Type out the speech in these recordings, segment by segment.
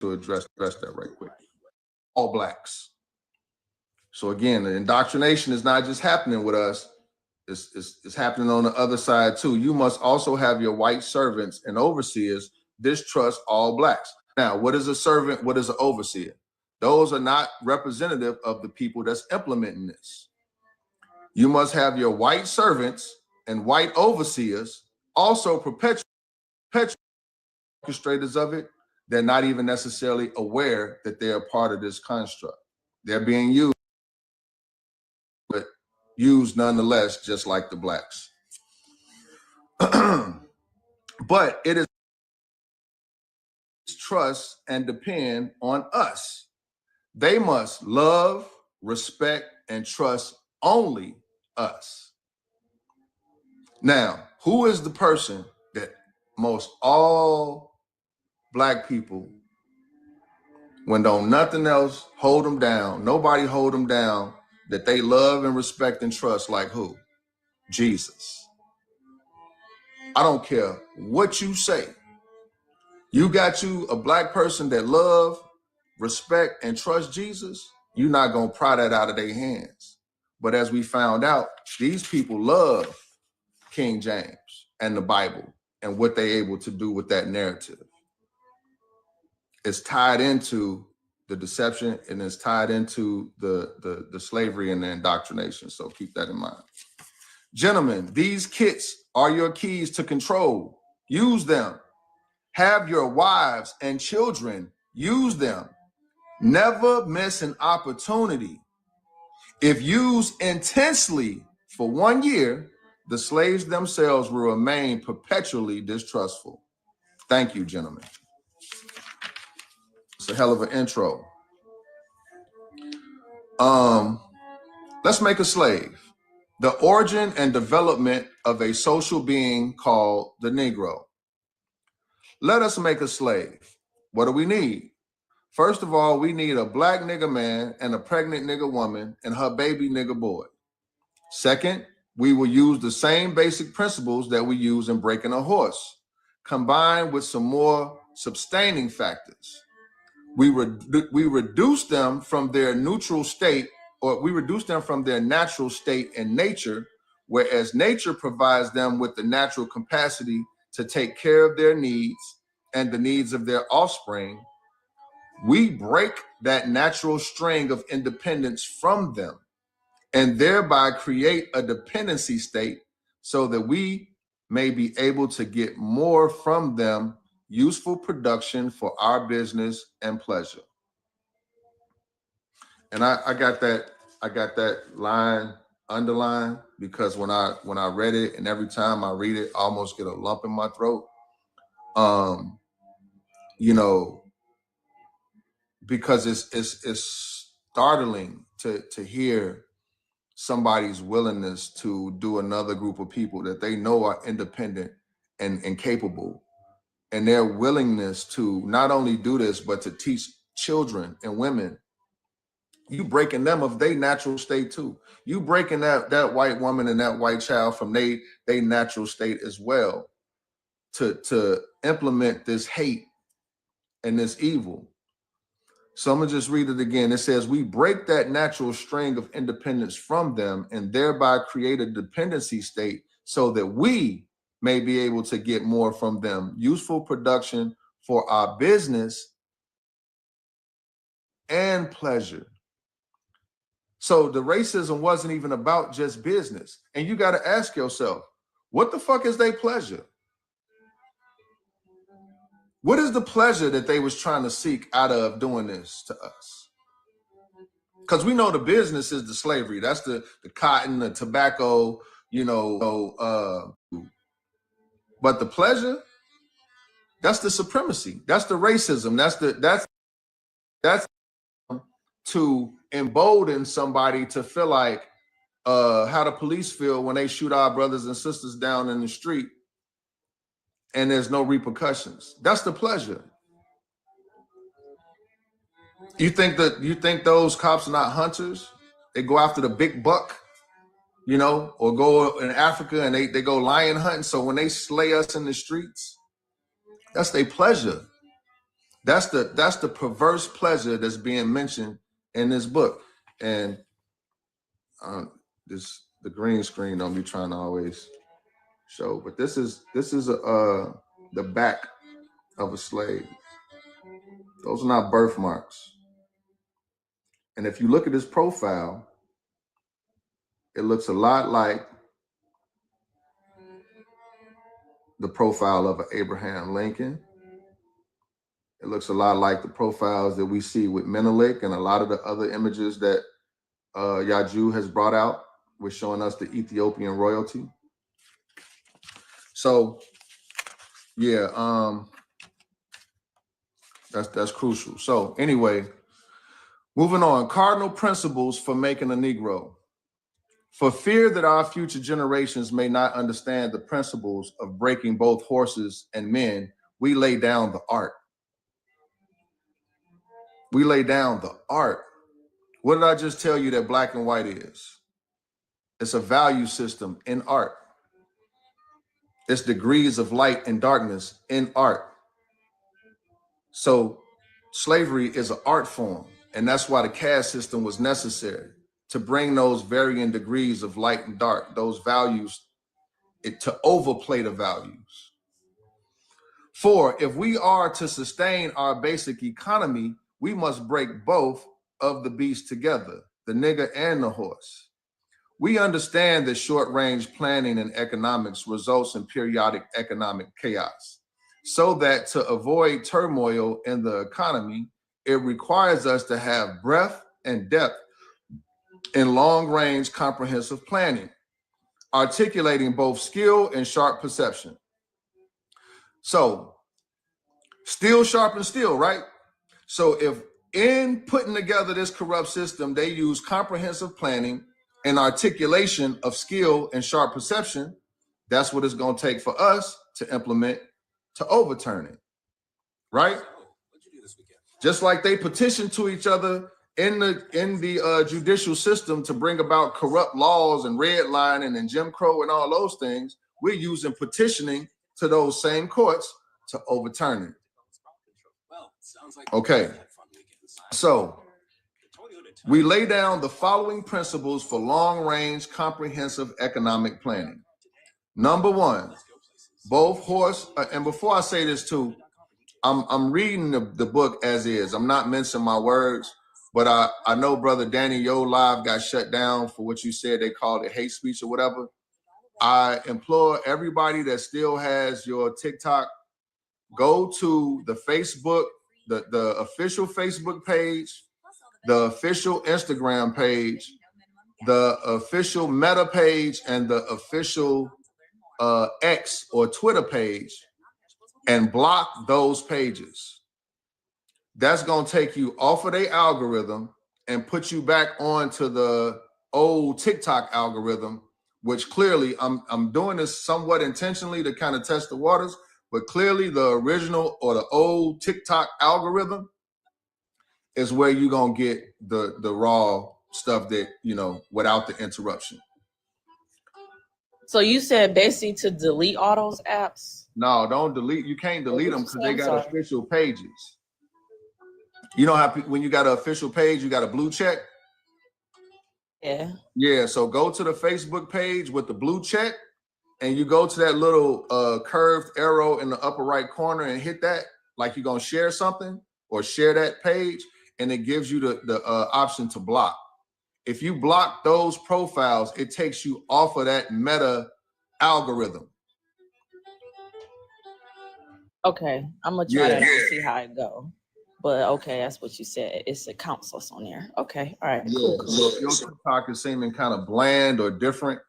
to address that right quick. All blacks. So again, the indoctrination is not just happening with us, it's happening on the other side too. You must also have your white servants and overseers distrust all blacks. Now, what is a servant? What is an overseer? Those are not representative of the people that's implementing this. You must have your white servants and white overseers also perpetual orchestrators of it. They're not even necessarily aware that they're a part of this construct. They're being used, but used nonetheless, just like the blacks. But it is trust and depend on us. They must love, respect, and trust only us. Now, who is the person that most all black people, when don't nothing else hold them down, nobody hold them down, that they love and respect and trust, like who? Jesus. I don't care what you say. You got you a black person that love, respect, and trust Jesus, you're not going to pry that out of their hands. But as we found out, these people love King James and the Bible and what they're able to do with that narrative. It's tied into the deception and it's tied into the slavery and the indoctrination. So keep that in mind. Gentlemen, these kits are your keys to control. Use them. Have your wives and children use them. Never miss an opportunity. If used intensely for 1 year, the slaves themselves will remain perpetually distrustful. Thank you, gentlemen. It's a hell of an intro. Let's make a slave. The origin and development of a social being called the Negro. Let us make a slave. What do we need? First of all, we need a black nigga man and a pregnant nigga woman and her baby nigga boy. Second, we will use the same basic principles that we use in breaking a horse, combined with some more sustaining factors. We reduce them from their neutral state, or we reduce them from their natural state in nature, whereas nature provides them with the natural capacity to take care of their needs and the needs of their offspring. We break that natural string of independence from them and thereby create a dependency state so that we may be able to get more from them, useful production for our business and pleasure. And I got that line underlined because when I read it, and every time I read it, I almost get a lump in my throat. You know, because it's startling to hear somebody's willingness to do another group of people that they know are independent and capable, and their willingness to not only do this, but to teach children and women. You breaking them of their natural state too. You breaking that white woman and that white child from their natural state as well to implement this hate and this evil. So I'm gonna just read it again. It says, we break that natural string of independence from them and thereby create a dependency state so that we may be able to get more from them, useful production for our business and pleasure. So the racism wasn't even about just business. And you got to ask yourself, what the fuck is their pleasure? What is the pleasure that they was trying to seek out of doing this to us? Because we know the business is the slavery. That's the cotton, the tobacco, you know. But the pleasure, that's the supremacy. That's the racism. That's to embolden somebody to feel like how the police feel when they shoot our brothers and sisters down in the street and there's no repercussions. That's the pleasure. You think those cops are not hunters? They go after the big buck, you know, or go in Africa and they go lion hunting. So when they slay us in the streets, that's their pleasure. That's the perverse pleasure that's being mentioned in this book. And the green screen don't be trying to always show, but this is the back of a slave. Those are not birthmarks. And if you look at his profile, it looks a lot like the profile of Abraham Lincoln. It looks a lot like the profiles that we see with Menelik and a lot of the other images that Yaju has brought out, with showing us the Ethiopian royalty. So yeah, that's crucial. So anyway, moving on. Cardinal principles for making a Negro. For fear that our future generations may not understand the principles of breaking both horses and men, we lay down the art. We lay down the art. What did I just tell you that black and white is? It's a value system in art. It's degrees of light and darkness in art. So slavery is an art form, and that's why the caste system was necessary, to bring those varying degrees of light and dark, those values, to overplay the values. 4, if we are to sustain our basic economy, we must break both of the beasts together, the nigger and the horse. We understand that short-range planning in economics results in periodic economic chaos, so that to avoid turmoil in the economy, it requires us to have breadth and depth in long-range comprehensive planning, articulating both skill and sharp perception. So, steel sharpens steel, right? So if in putting together this corrupt system, they use comprehensive planning and articulation of skill and sharp perception, that's what it's going to take for us to implement, to overturn it, right? Just like they petitioned to each other in the judicial system to bring about corrupt laws and redlining and Jim Crow and all those things, we're using petitioning to those same courts to overturn it. Okay, so we lay down the following principles for long-range comprehensive economic planning. Number 1, both horse, and before I say this too, I'm reading the book as is. I'm not mincing my words, but I know Brother Danny Yo Live got shut down for what you said. They called it hate speech or whatever. I implore everybody that still has your TikTok, go to the Facebook, the official Facebook page, the official Instagram page, the official Meta page, and the official X or Twitter page, and block those pages. That's going to take you off of their algorithm and put you back onto the old TikTok algorithm, which clearly I'm doing this somewhat intentionally to kind of test the waters, but clearly the original or the old TikTok algorithm is where you're going to get the raw stuff that, without the interruption. So you said basically to delete all those apps? No, don't delete. You can't delete them because they got official pages. You know how when you got an official page, you got a blue check? Yeah. Yeah, so go to the Facebook page with the blue check, and you go to that little curved arrow in the upper right corner and hit that, like you're going to share something or share that page, and it gives you the option to block. If you block those profiles, it takes you off of that Meta algorithm. Okay, I'm gonna try that and see how it go. But okay, that's what you said. It's a counts us on there. Okay, all right, cool. So if your TikTok is seeming kind of bland or different,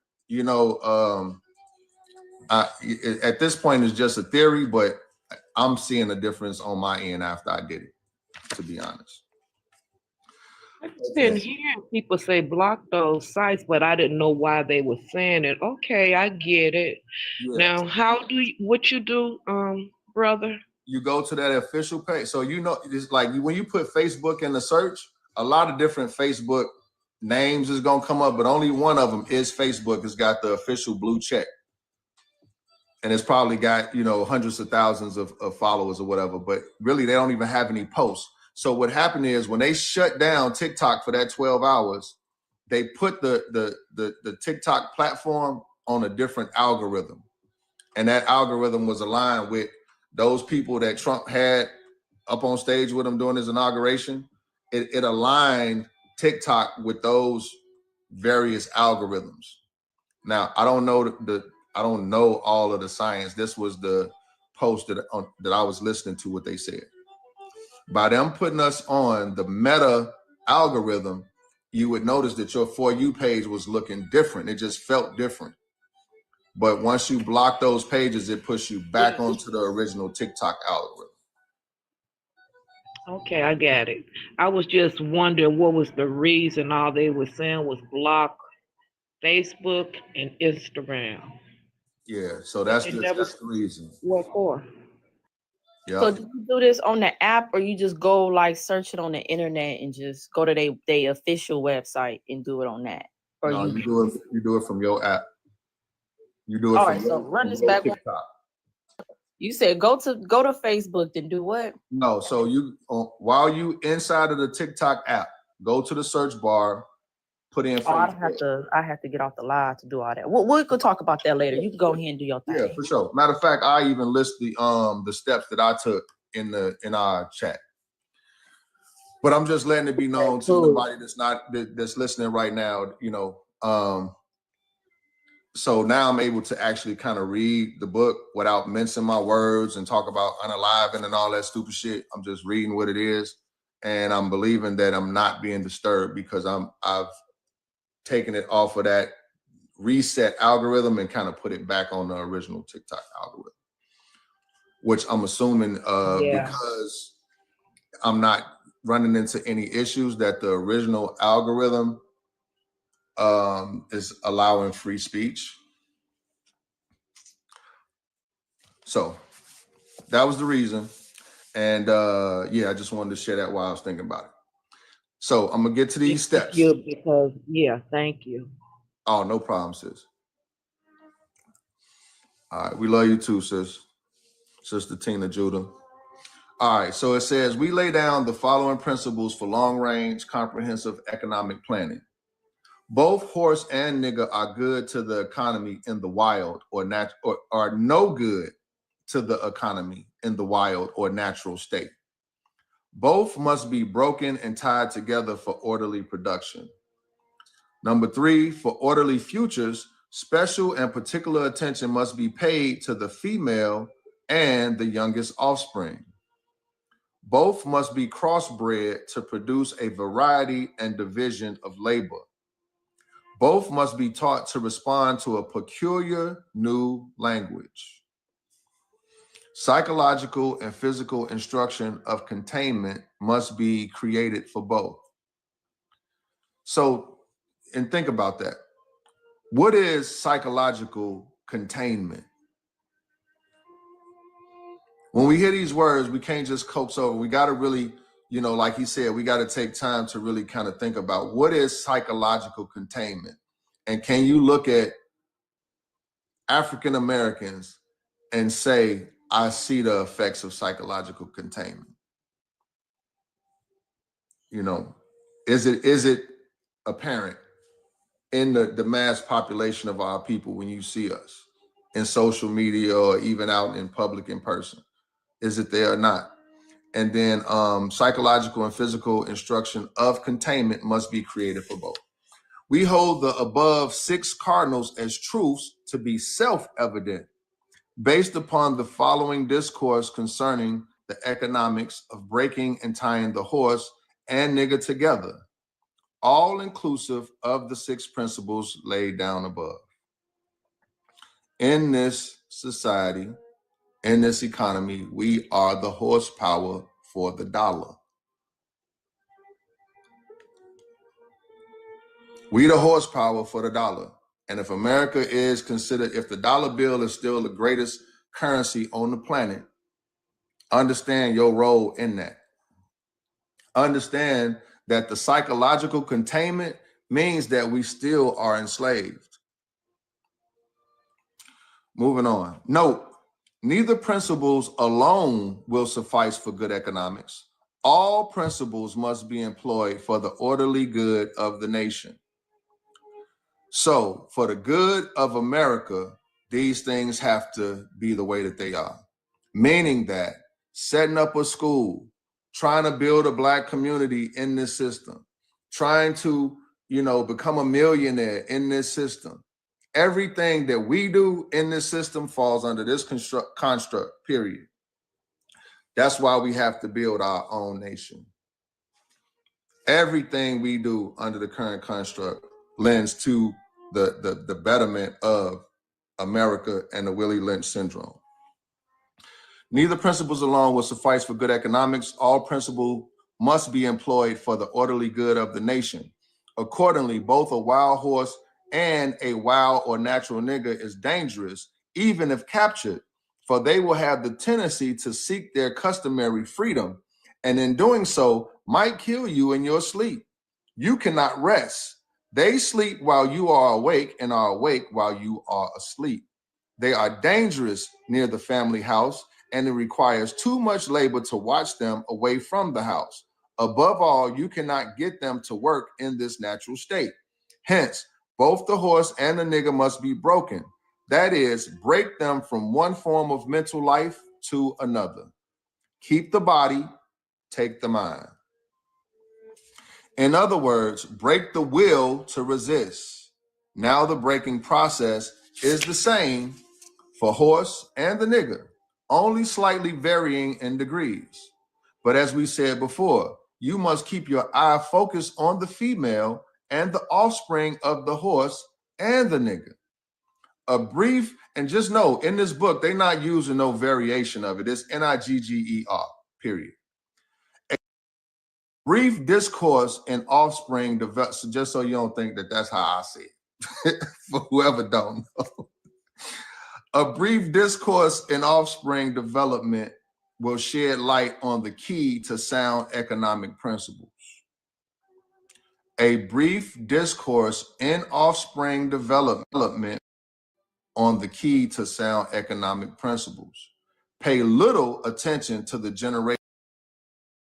at this point it's just a theory, but I'm seeing a difference on my end after I did it, to be honest. I've been hearing people say block those sites, but I didn't know why they were saying it. Okay, I get it. Yeah. Now, what you do, brother? You go to that official page. So it's like when you put Facebook in the search, a lot of different Facebook names is gonna come up, but only one of them is Facebook. It's got the official blue check. and it's probably got, you know, hundreds of thousands of followers or whatever, but really they don't even have any posts. So what happened is when they shut down TikTok for that 12 hours, they put the TikTok platform on a different algorithm. And that algorithm was aligned with those people that Trump had up on stage with him during his inauguration. It aligned TikTok with those various algorithms. Now, I don't know all of the science. This was the post that I was listening to, what they said. By them putting us on the Meta algorithm, you would notice that your For You page was looking different. It just felt different. But once you block those pages, it puts you back onto the original TikTok algorithm. Okay, I got it. I was just wondering what was the reason. All they were saying was block Facebook and Instagram. Yeah, so that's the reason. What for? Yeah. So do you do this on the app, or you just go like search it on the internet and just go to their official website and do it on that? Or No, you do it from your app. You do it all from right, your, so run this your back. TikTok. You said go to Facebook and do what? No, so you while you inside of the TikTok app, go to the search bar, put in Facebook. I have to get off the live to do all that. We could talk about that later. You can go ahead and do your thing. Yeah, for sure. Matter of fact, I even list the steps that I took in our chat. But I'm just letting it be known to anybody that's listening right now, you know. So now I'm able to actually kind of read the book without mincing my words and talk about unaliving and all that stupid shit. I'm just reading what it is. And I'm believing that I'm not being disturbed because I've taken it off of that reset algorithm and kind of put it back on the original TikTok algorithm, which I'm assuming because I'm not running into any issues, that the original algorithm is allowing free speech. So that was the reason. And yeah, I just wanted to share that while I was thinking about it. So I'm gonna get to these steps. Thank you. Oh, no problem, sis. All right, we love you too, sis. Sister Tina Judah. All right, so it says, we lay down the following principles for long-range comprehensive economic planning. Both horse and nigger are good to the economy in the wild or are no good to the economy in the wild or natural state. Both must be broken and tied together for orderly production. Number 3, for orderly futures, special and particular attention must be paid to the female and the youngest offspring. Both must be crossbred to produce a variety and division of labor. Both must be taught to respond to a peculiar new language. Psychological and physical instruction of containment must be created for both. So, and think about that. What is psychological containment? When we hear these words, we can't just coax over. We got to really, you know, like he said, we got to take time to really kind of think about what is psychological containment. And can you look at African Americans and say, I see the effects of psychological containment? You know, is it apparent in the mass population of our people when you see us in social media or even out in public in person? Is it there or not? And then psychological and physical instruction of containment must be created for both. We hold the above 6 cardinals as truths to be self-evident based upon the following discourse concerning the economics of breaking and tying the horse and nigger together, all inclusive of the 6 principles laid down above. In this society, in this economy, we are the horsepower for the dollar. We the horsepower for the dollar. And if America is considered, if the dollar bill is still the greatest currency on the planet, understand your role in that. Understand that the psychological containment means that we still are enslaved. Moving on. Note, neither principles alone will suffice for good economics. All principles must be employed for the orderly good of the nation. So, for the good of America, these things have to be the way that they are. Meaning that setting up a school, trying to build a Black community in this system, trying to, become a millionaire in this system. Everything that we do in this system falls under this construct, period. That's why we have to build our own nation. Everything we do under the current construct lends to the betterment of America and the Willie Lynch syndrome. Neither principles alone will suffice for good economics. All principles must be employed for the orderly good of the nation. Accordingly, both a wild horse and a wild or natural nigger is dangerous, even if captured, for they will have the tendency to seek their customary freedom, and in doing so, might kill you in your sleep. You cannot rest. They sleep while you are awake and are awake while you are asleep. They are dangerous near the family house, and it requires too much labor to watch them away from the house. Above all, you cannot get them to work in this natural state. Hence, both the horse and the nigger must be broken. That is, break them from one form of mental life to another. Keep the body, take the mind. In other words, break the will to resist. Now the breaking process is the same for horse and the nigger, only slightly varying in degrees. But as we said before, you must keep your eye focused on the female and the offspring of the horse and the nigger. A brief, and just know, in this book, they're not using no variation of it. It's Nigger, period. A brief discourse in offspring, so just so you don't think that that's how I see it, for whoever don't know. A brief discourse in offspring development will shed light on the key to sound economic principles. A brief discourse in offspring development on the key to sound economic principles. Pay little attention to the generation,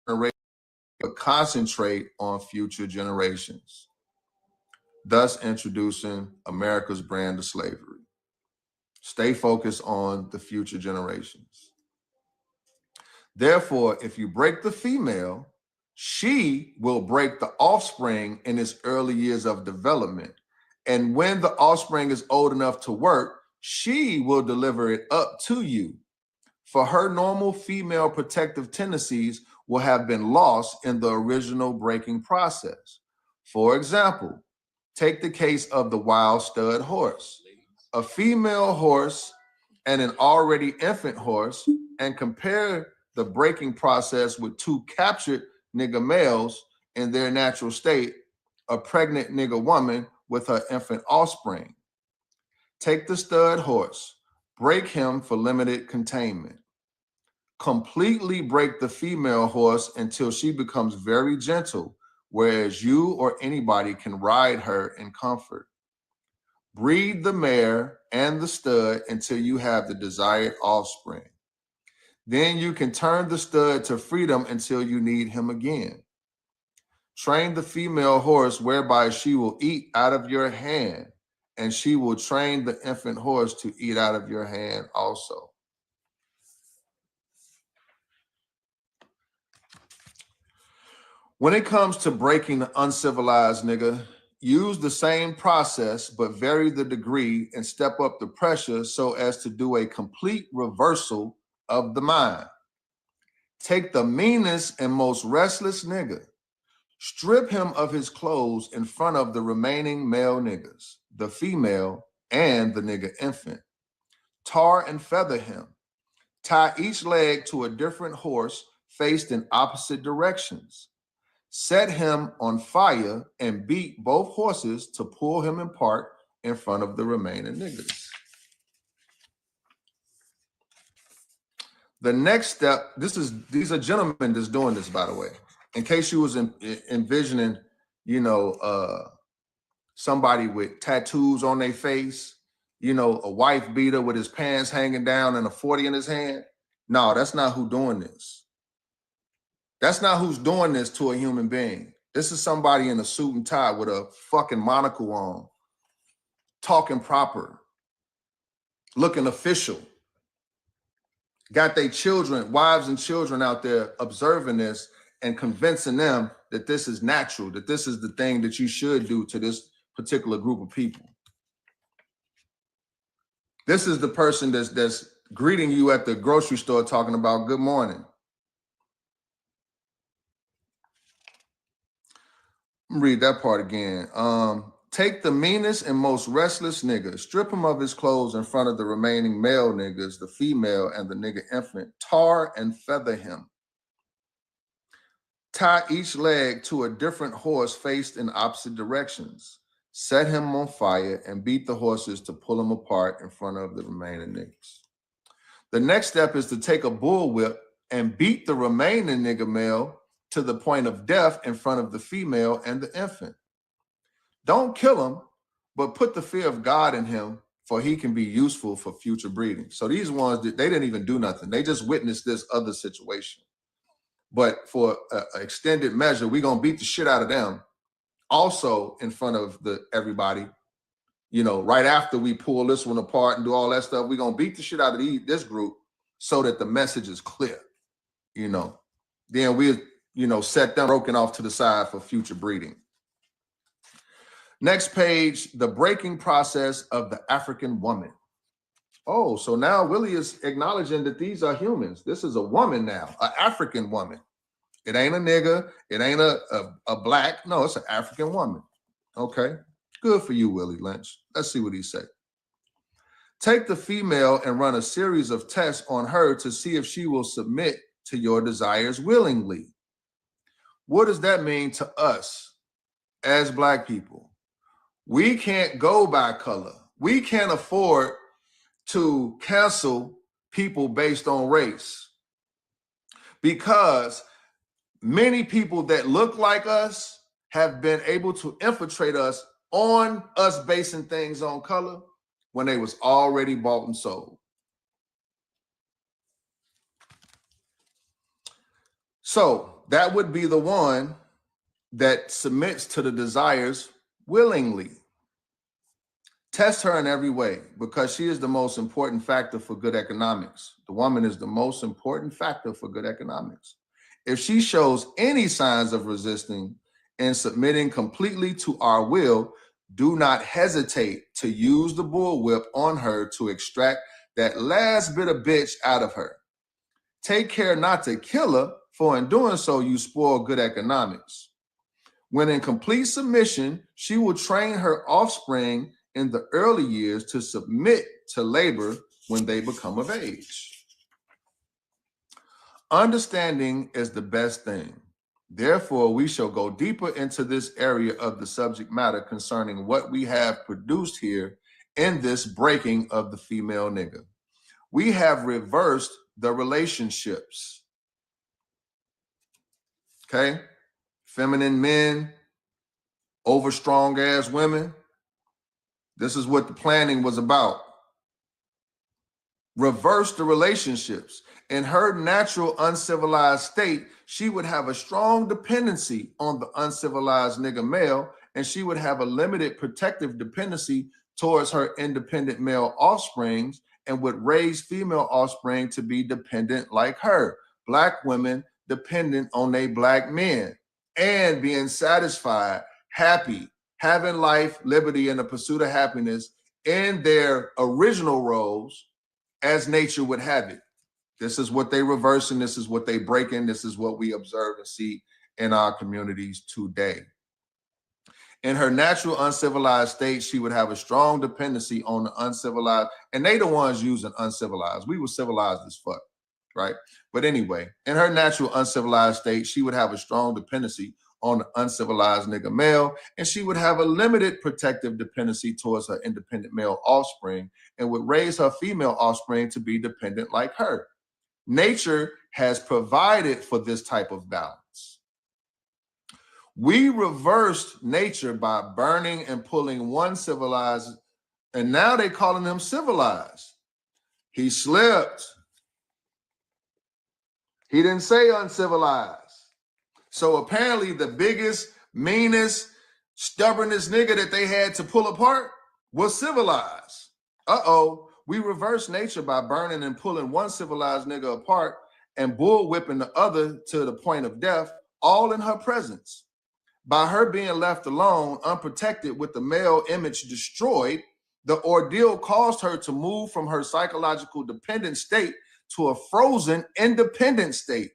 but concentrate on future generations, thus introducing America's brand of slavery. Stay focused on the future generations. Therefore, if you break the female, she will break the offspring in its early years of development. And when the offspring is old enough to work, she will deliver it up to you. For her normal female protective tendencies will have been lost in the original breaking process. For example, take the case of the wild stud horse. A female horse and an already infant horse, and compare the breaking process with two captured nigger males in their natural state, a pregnant nigger woman with her infant offspring. Take the stud horse, break him for limited containment. Completely break the female horse until she becomes very gentle, whereas you or anybody can ride her in comfort. Breed the mare and the stud until you have the desired offspring. Then you can turn the stud to freedom until you need him again. Train the female horse whereby she will eat out of your hand, and she will train the infant horse to eat out of your hand also. When it comes to breaking the uncivilized nigger, use the same process, but vary the degree and step up the pressure so as to do a complete reversal of the mind. Take the meanest and most restless nigger, strip him of his clothes in front of the remaining male niggers, the female, and the nigger infant. Tar and feather him. Tie each leg to a different horse faced in opposite directions. Set him on fire and beat both horses to pull him apart in front of the remaining niggers. The next step, these are gentlemen that's doing this, by the way. In case you was envisioning, somebody with tattoos on their face, you know, a wife beater with his pants hanging down and a 40 in his hand. No, that's not who's doing this. That's not who's doing this to a human being. This is somebody in a suit and tie with a fucking monocle on, talking proper, looking official. Got their children, wives and children out there observing this and convincing them that this is natural, that this is the thing that you should do to this particular group of people. This is the person that's greeting you at the grocery store talking about good morning. Read that part again. Take the meanest and most restless nigga, strip him of his clothes in front of the remaining male niggas, the female and the nigga infant, tar and feather him. Tie each leg to a different horse faced in opposite directions. Set him on fire and beat the horses to pull him apart in front of the remaining niggas. The next step is to take a bullwhip and beat the remaining nigga male to the point of death in front of the female and the infant. Don't kill him, but put the fear of God in him, for he can be useful for future breeding. So these ones, they didn't even do nothing. They just witnessed this other situation. But for an extended measure, we're going to beat the shit out of them. Also in front of everybody, you know, right after we pull this one apart and do all that stuff, we're going to beat the shit out of this group so that the message is clear, you know. Then we, you know, set them broken off to the side for future breeding. Next page, the breaking process of the African woman. Oh, so now Willie is acknowledging that these are humans. This is a woman now, an African woman. It ain't a nigga. It ain't a black. No, it's an African woman. Okay, good for you, Willie Lynch. Let's see what he said. Take the female and run a series of tests on her to see if she will submit to your desires willingly. What does that mean to us as Black people? We can't go by color. We can't afford to cancel people based on race, because many people that look like us have been able to infiltrate us on us basing things on color when they was already bought and sold. So that would be the one that submits to the desires willingly. Test her in every way, because she is the most important factor for good economics. The woman is the most important factor for good economics. If she shows any signs of resisting and submitting completely to our will, do not hesitate to use the bullwhip on her to extract that last bit of bitch out of her. Take care not to kill her, for in doing so, you spoil good economics. When in complete submission, she will train her offspring in the early years to submit to labor when they become of age. Understanding is the best thing. Therefore, we shall go deeper into this area of the subject matter concerning what we have produced here in this breaking of the female nigga. We have reversed the relationships. Okay? Feminine men over strong ass women. This is what the planning was about. Reverse the relationships. In her natural uncivilized state, she would have a strong dependency on the uncivilized nigga male, and she would have a limited protective dependency towards her independent male offsprings, and would raise female offspring to be dependent like her. Black women dependent on their Black men and being satisfied, happy, having life, liberty, and the pursuit of happiness in their original roles as nature would have it. This is what they reverse, and this is what they break in. This is what we observe and see in our communities today. In her natural uncivilized state, she would have a strong dependency on the uncivilized, and they the ones using uncivilized. We were civilized as fuck, right? But anyway, in her natural uncivilized state, she would have a strong dependency on the uncivilized nigga male, and she would have a limited protective dependency towards her independent male offspring, and would raise her female offspring to be dependent like her. Nature has provided for this type of balance. We reversed nature by burning and pulling one civilized And now they calling him civilized. He slipped. He didn't say uncivilized. So apparently the biggest, meanest, stubbornest nigga that they had to pull apart was civilized. Uh-oh, we reverse nature by burning and pulling one civilized nigga apart and bullwhipping the other to the point of death, all in her presence. By her being left alone, unprotected, with the male image destroyed, the ordeal caused her to move from her psychological dependent state to a frozen independent state.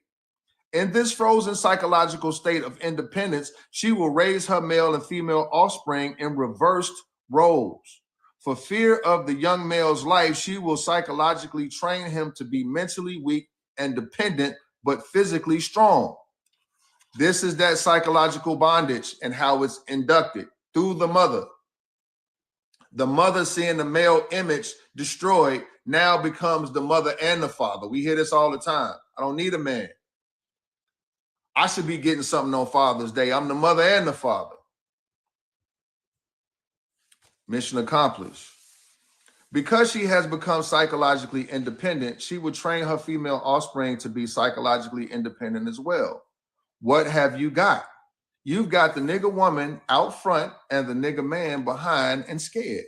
In this frozen psychological state of independence, she will raise her male and female offspring in reversed roles. For fear of the young male's life, she will psychologically train him to be mentally weak and dependent, but physically strong. This is that psychological bondage and how it's inducted through the mother. The mother, seeing the male image destroyed, now becomes the mother and the father. We hear this all the time. I don't need a man. I should be getting something on Father's Day. I'm the mother and the father. Mission accomplished. Because she has become psychologically independent, she would train her female offspring to be psychologically independent as well. What have you got? You've got the nigga woman out front and the nigga man behind and scared.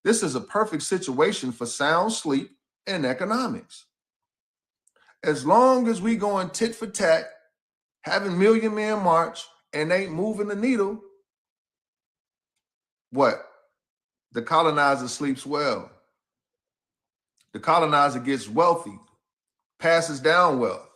This is a perfect situation for sound sleep and economics. As long as we going tit for tat, having Million Man March, and ain't moving the needle, what? The colonizer sleeps well. The colonizer gets wealthy, passes down wealth.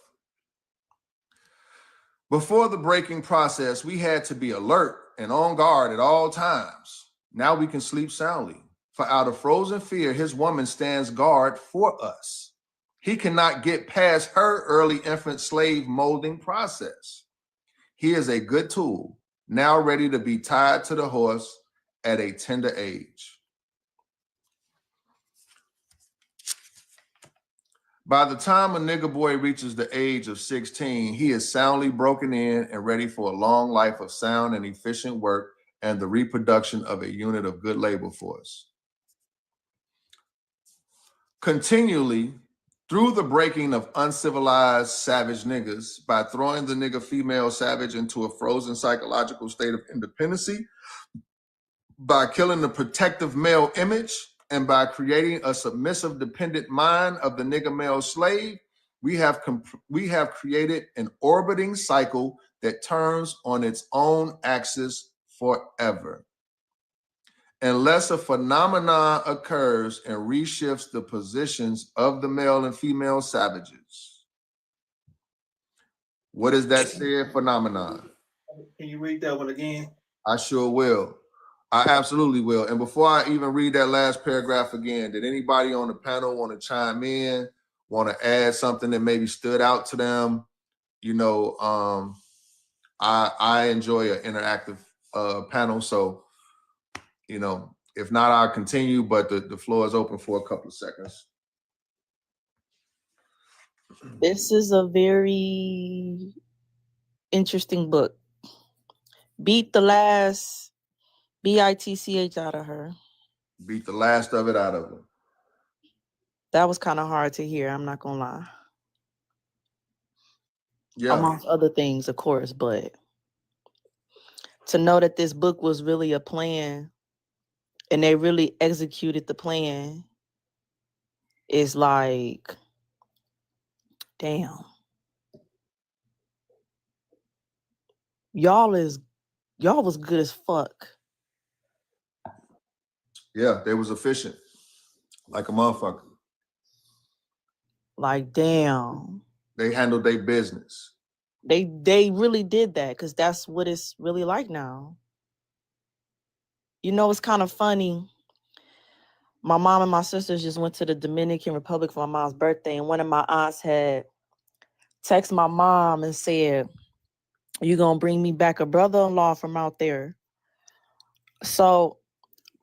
Before the breaking process, we had to be alert and on guard at all times. Now we can sleep soundly. For out of frozen fear, his woman stands guard for us. He cannot get past her early infant slave molding process. He is a good tool, now ready to be tied to the horse at a tender age. By the time a nigga boy reaches the age of 16, he is soundly broken in and ready for a long life of sound and efficient work and the reproduction of a unit of good labor force. Continually, through the breaking of uncivilized savage niggas, by throwing the nigga female savage into a frozen psychological state of independency, by killing the protective male image, and by creating a submissive, dependent mind of the nigga male slave, we have created an orbiting cycle that turns on its own axis forever. Unless a phenomenon occurs and reshifts the positions of the male and female savages. What is that said phenomenon? Can you read that one again? I sure will. I absolutely will. And before I even read that last paragraph again, did anybody on the panel want to chime in, want to add something that maybe stood out to them? You know, I enjoy an interactive panel. So, you know, if not, I'll continue, but the floor is open for a couple of seconds. This is a very interesting book. Beat the last BITCH out of her. Beat the last of it out of her. That was kind of hard to hear, I'm not gonna lie. Yeah. Amongst other things, of course, but to know that this book was really a plan and they really executed the plan is like, damn. Y'all was good as fuck. Yeah, they was efficient. Like a motherfucker. Like, damn. They handled their business. They really did that because that's what it's really like now. You know, it's kind of funny. My mom and my sisters just went to the Dominican Republic for my mom's birthday, and one of my aunts had texted my mom and said, "You gonna bring me back a brother-in-law from out there?" So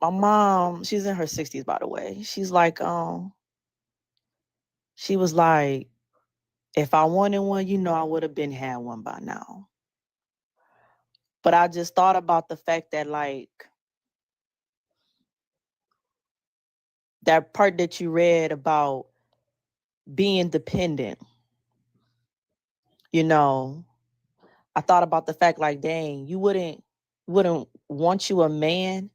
my mom, she's in her 60s, by the way. She's like, she was like, if I wanted one, you know, I would have been had one by now. But I just thought about the fact that, like, that part that you read about being dependent, you know, I thought about the fact like, dang, you wouldn't want you a man.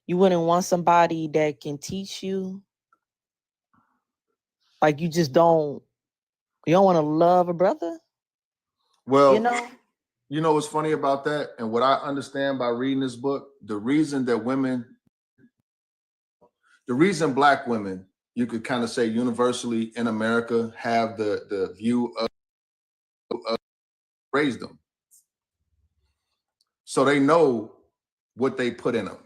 You wouldn't want somebody that can teach you. Like you don't want to love a brother? Well, you know what's funny about that? And what I understand by reading this book, the reason black women, you could kind of say universally in America, have the view of raised them. So they know what they put in them.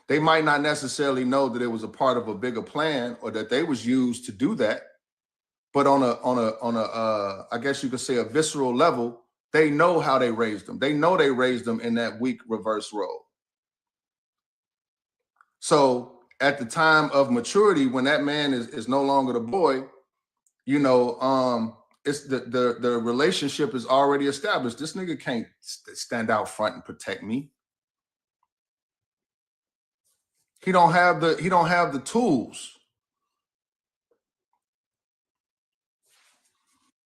They might not necessarily know that it was a part of a bigger plan or that they was used to do that. But on a I guess you could say a visceral level, they know how they raised them. They know they raised them in that weak reverse role. So at the time of maturity, when that man is no longer the boy, you know, it's the relationship is already established. This nigga can't stand out front and protect me. He don't have the tools.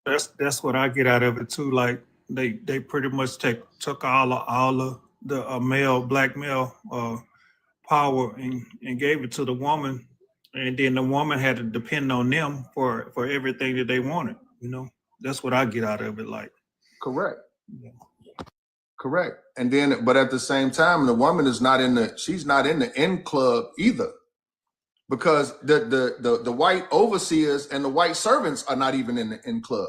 That's what I get out of it too. Like they pretty much took all the black male power and gave it to the woman, and then the woman had to depend on them for everything that they wanted. You know, that's what I get out of it. Like, correct. Yeah. Correct. And then, but at the same time, the woman is she's not in the end club either, because the white overseers and the white servants are not even in the end club.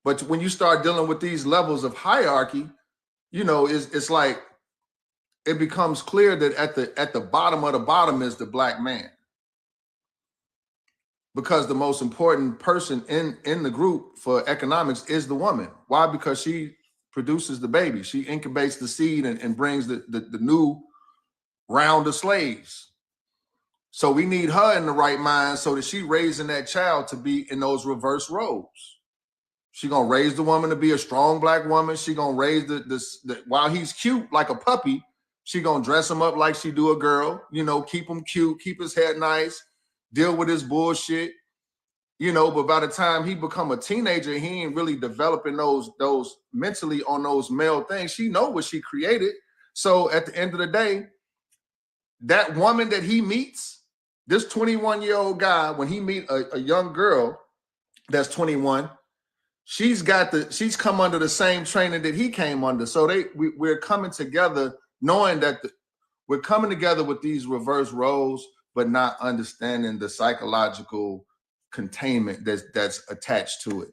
But when you start dealing with these levels of hierarchy, you know, it's like it becomes clear that at the bottom of the bottom is the black man, because the most important person in the group for economics is the woman. Why? Because she produces the baby. She incubates the seed and brings the new round of slaves. So we need her in the right mind so that she raising that child to be in those reverse roles. She gonna raise the woman to be a strong black woman. She gonna raise the while he's cute like a puppy, she gonna dress him up like she do a girl, you know, keep him cute, keep his head nice, deal with his bullshit, you know. But by the time he become a teenager, he ain't really developing those mentally on those male things. She know what she created. So at the end of the day, that woman that he meets, this 21-year-old guy, when he meet a young girl that's 21, she's come under the same training that he came under. So we're coming together knowing that we're coming together with these reverse roles, but not understanding the psychological containment that's attached to it.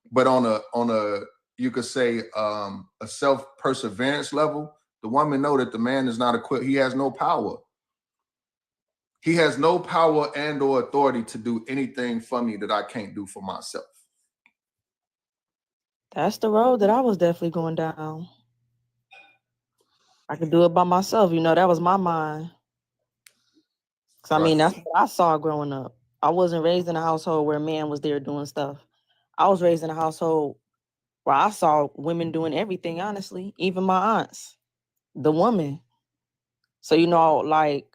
But on a you could say a self-perseverance level, the woman know that the man is not equipped. He has no power. He has no power and or authority to do anything for me that I can't do for myself. That's the road that I was definitely going down. I could do it by myself. You know, that was my mind. Because, I mean, that's what I saw growing up. I wasn't raised in a household where a man was there doing stuff. I was raised in a household where I saw women doing everything, honestly, even my aunts, the woman. So, you know, like,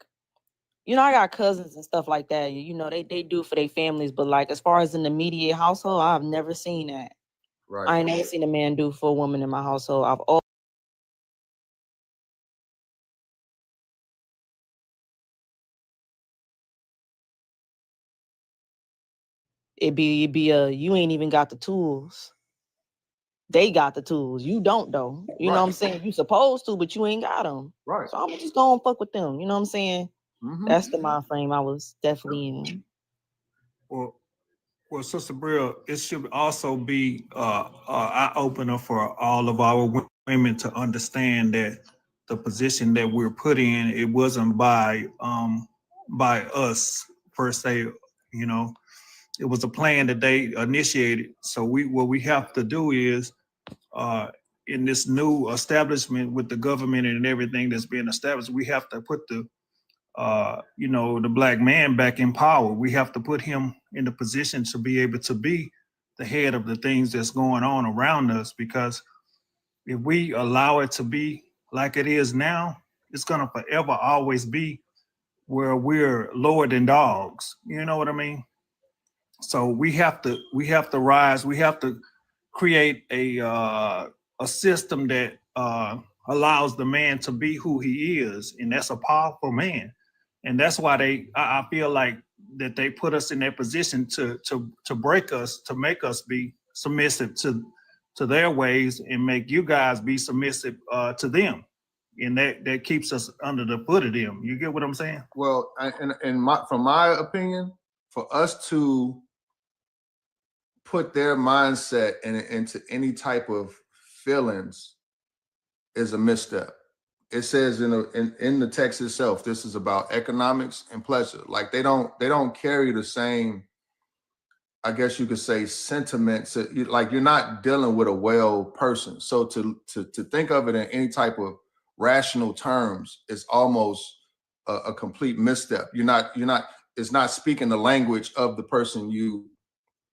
you know, I got cousins and stuff like that. You know, they do for their families. But, like, as far as in the immediate household, I've never seen that. Right. I ain't never seen a man do for a woman in my household. I've always it'd be you ain't even got the tools. They got the tools. You don't though. You know what I'm saying? You supposed to, but you ain't got them. Right. So I'm just gonna fuck with them. You know what I'm saying? Mm-hmm. That's the mind frame I was definitely in. Well, Sister Brill, it should also be an eye opener for all of our women to understand that the position that we're put in, it wasn't by us per se. You know, it was a plan that they initiated. So what we have to do is in this new establishment with the government and everything that's being established, we have to put the black man back in power. We have to put him in the position to be able to be the head of the things that's going on around us, because if we allow it to be like it is now, it's going to forever always be where we're lower than dogs. You know what I mean? So we have to rise. We have to create a system that allows the man to be who he is, and that's a powerful man. And that's why I feel like that they put us in that position to break us, to make us be submissive to their ways, and make you guys be submissive to them, and that keeps us under the foot of them. You get what I'm saying? Well, from my opinion, for us to put their mindset into any type of feelings is a misstep. It says in the text itself, this is about economics and pleasure. Like they don't carry the same, I guess you could say, sentiments. Like you're not dealing with a well person. So to think of it in any type of rational terms is almost a complete misstep. You're not. It's not speaking the language of the person you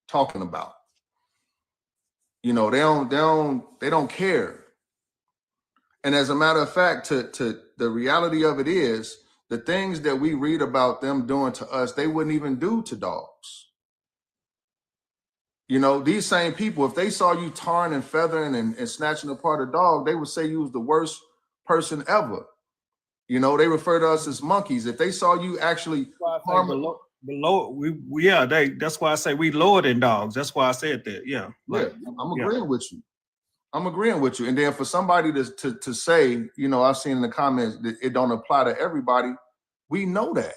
talking about. You know, they don't care. And as a matter of fact, to the reality of it is, the things that we read about them doing to us, they wouldn't even do to dogs. You know, these same people, if they saw you tarring and feathering and snatching apart a dog, they would say you was the worst person ever. You know, they refer to us as monkeys. If they saw you actually that's why I say we lower than dogs. That's why I said that. Yeah. Like, yeah, I'm agreeing with you. I'm agreeing with you. And then for somebody to say, you know, I've seen in the comments that it don't apply to everybody. We know that.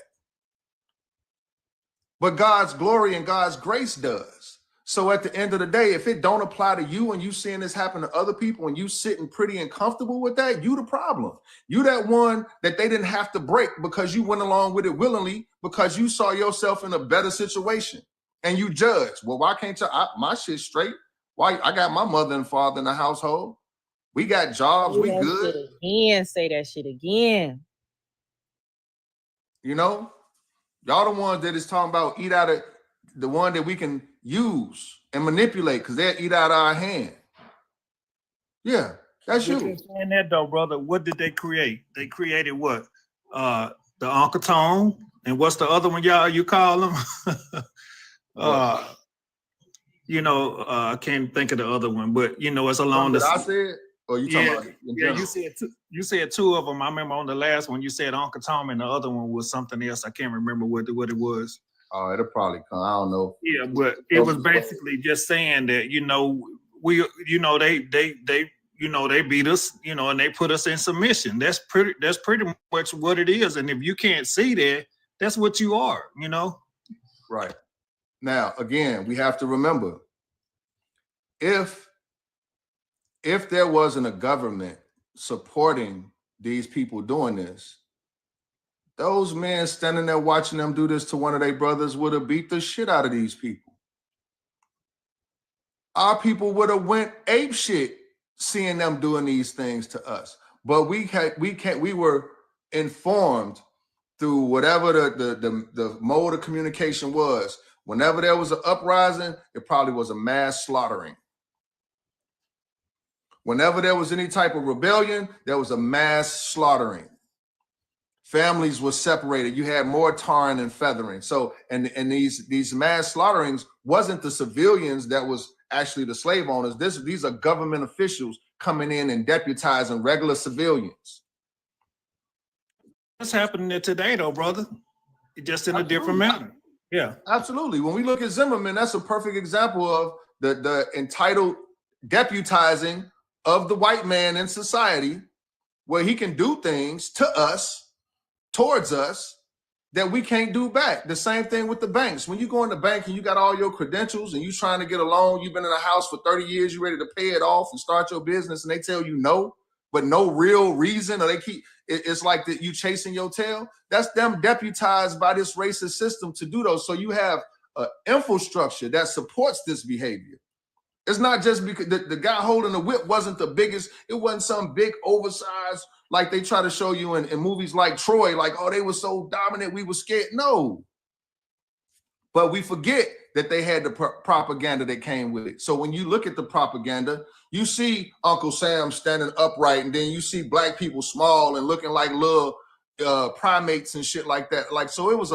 But God's glory and God's grace does. So at the end of the day, if it don't apply to you and you seeing this happen to other people and you sitting pretty and comfortable with that, you the problem. You that one that they didn't have to break because you went along with it willingly because you saw yourself in a better situation and you judge. Well, why can't my shit straight? Why? I got my mother and father in the household. We got jobs. We good. Say that shit again. You know, y'all the ones that is talking about eat out of the one that we can use and manipulate because they'll eat out of our hand. Yeah, that's you. Saying that though, brother, what did they create? They created what? The Uncle Tom, and what's the other one you call them? You know, I can't think of the other one, but you know, it's along the. I said, or you talking about? Yeah, you said two of them. I remember on the last one you said Uncle Tom, and the other one was something else. I can't remember what it was. Oh, it'll probably come. I don't know. Yeah, but it was basically just saying that, you know, they beat us, you know, and they put us in submission. That's pretty much what it is. And if you can't see that, that's what you are, you know. Right. Now, again, we have to remember, if there wasn't a government supporting these people doing this, those men standing there watching them do this to one of their brothers would have beat the shit out of these people. Our people would have went ape shit seeing them doing these things to us. But we were informed through whatever the mode of communication was. Whenever there was an uprising, it probably was a mass slaughtering. Whenever there was any type of rebellion, there was a mass slaughtering. Families were separated. You had more tarring and feathering. So, and these mass slaughterings wasn't the civilians that was actually the slave owners. These are government officials coming in and deputizing regular civilians. What's happening today, though, brother? Just in a different manner. Yeah, absolutely. When we look at Zimmerman, that's a perfect example of the entitled deputizing of the white man in society, where he can do things to us, towards us, that we can't do back. The same thing with the banks. When you go in the bank and you got all your credentials and you trying to get a loan, you've been in a house for 30 years, you ready to pay it off and start your business, and they tell you no, but no real reason, or it's like that you chasing your tail. That's them deputized by this racist system to do those. So you have an infrastructure that supports this behavior. It's not just because the guy holding the whip wasn't the biggest. It wasn't some big oversized, like they try to show you in movies like Troy, like, oh, they were so dominant, we were scared. No. But we forget that they had the propaganda that came with it. So when you look at the propaganda, you see Uncle Sam standing upright, and then you see black people small and looking like little primates and shit like that. Like, so it was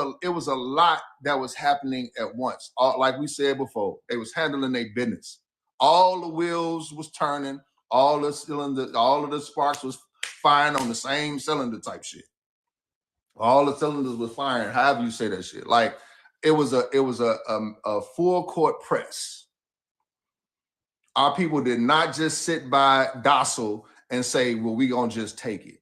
a lot that was happening at once. Like we said before, they was handling their business. All the wheels was turning, all the cylinders, all of the sparks was firing on the same cylinder type shit. All the cylinders was firing, however you say that shit. Like, it was a full court press. Our people did not just sit by docile and say, well, we gonna just take it.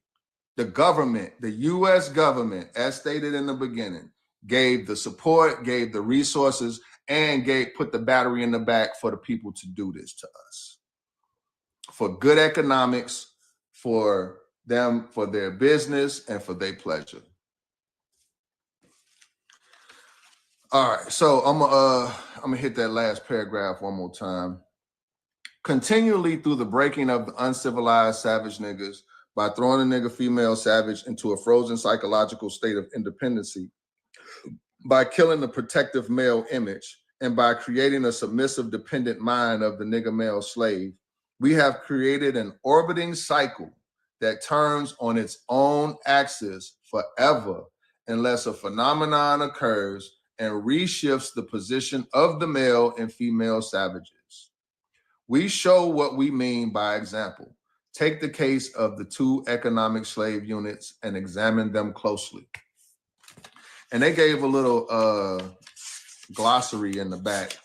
The government, the U.S. government, as stated in the beginning, gave the support, gave the resources, and put the battery in the back for the people to do this to us. For good economics, for them, for their business, and for their pleasure. All right, so I'm gonna hit that last paragraph one more time. Continually through the breaking of the uncivilized savage niggas by throwing a nigga female savage into a frozen psychological state of independency, by killing the protective male image, and by creating a submissive dependent mind of the nigga male slave, we have created an orbiting cycle that turns on its own axis forever unless a phenomenon occurs and reshifts the position of the male and female savages. We show what we mean by example. Take the case of the 2 economic slave units and examine them closely. And they gave a little glossary in the back.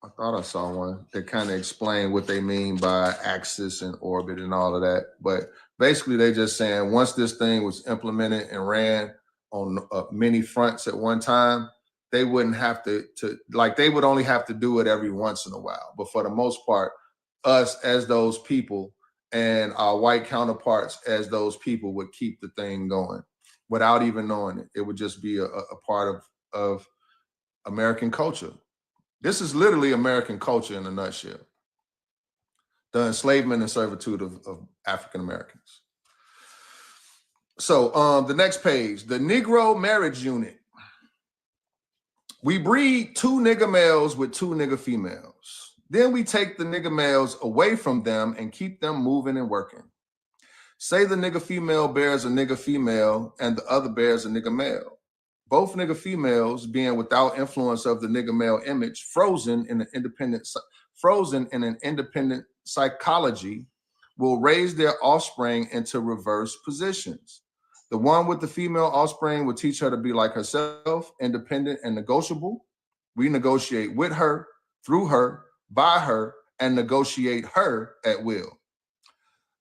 I thought I saw one that kind of explained what they mean by axis and orbit and all of that. But basically, they just saying once this thing was implemented and ran on many fronts at one time, they wouldn't have to like, they would only have to do it every once in a while. But for the most part, us as those people and our white counterparts as those people would keep the thing going without even knowing it. It would just be a part of American culture. This is literally American culture in a nutshell. The enslavement and servitude of African Americans. So the next page, the Negro marriage unit. We breed 2 nigga males with 2 nigga females. Then we take the nigga males away from them and keep them moving and working. Say the nigga female bears a nigga female and the other bears a nigga male. Both nigga females being without influence of the nigga male image, frozen in an independent psychology, will raise their offspring into reverse positions. The one with the female offspring will teach her to be like herself, independent and negotiable. We negotiate with her, through her, by her, and negotiate her at will.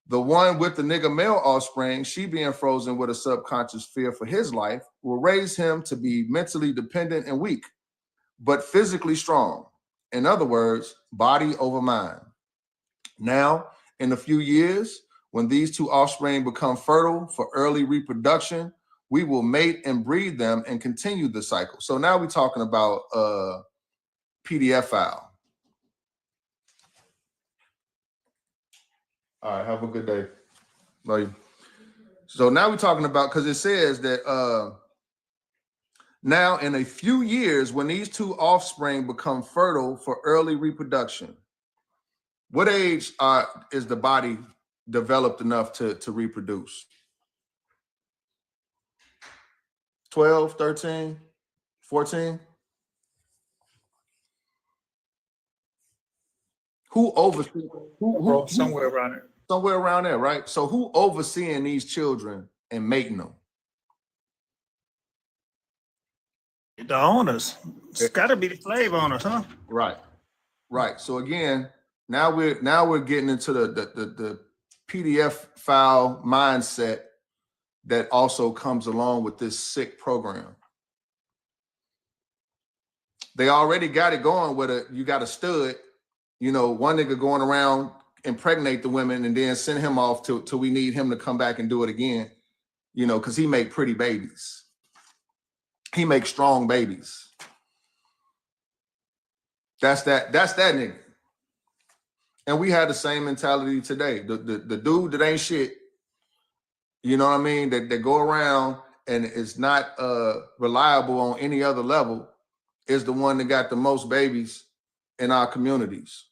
The one with the nigga male offspring, she being frozen with a subconscious fear for his life, will raise him to be mentally dependent and weak, but physically strong. In other words, body over mind. Now, in a few years, when these 2 offspring become fertile for early reproduction, we will mate and breed them and continue the cycle. So now we're talking about PDF file. All right, have a good day. Love you. So now we're talking about, because it says that now in a few years, when these 2 offspring become fertile for early reproduction, what age is the body developed enough to reproduce? 12, 13, 14? Who oversees? Somewhere around there. Somewhere around there, right? So who overseeing these children and mating them? The owners. It's got to be the slave owners, huh? Right, right. So again, now we're getting into the PDF file mindset that also comes along with this sick program. They already got it going with you got a stud, one nigga going around impregnate the women and then send him off till we need him to come back and do it again, because he make pretty babies. He makes strong babies. That's that nigga. And we had the same mentality today. The dude that ain't shit, you know what I mean, that go around and is not reliable on any other level, is the one that got the most babies in our communities.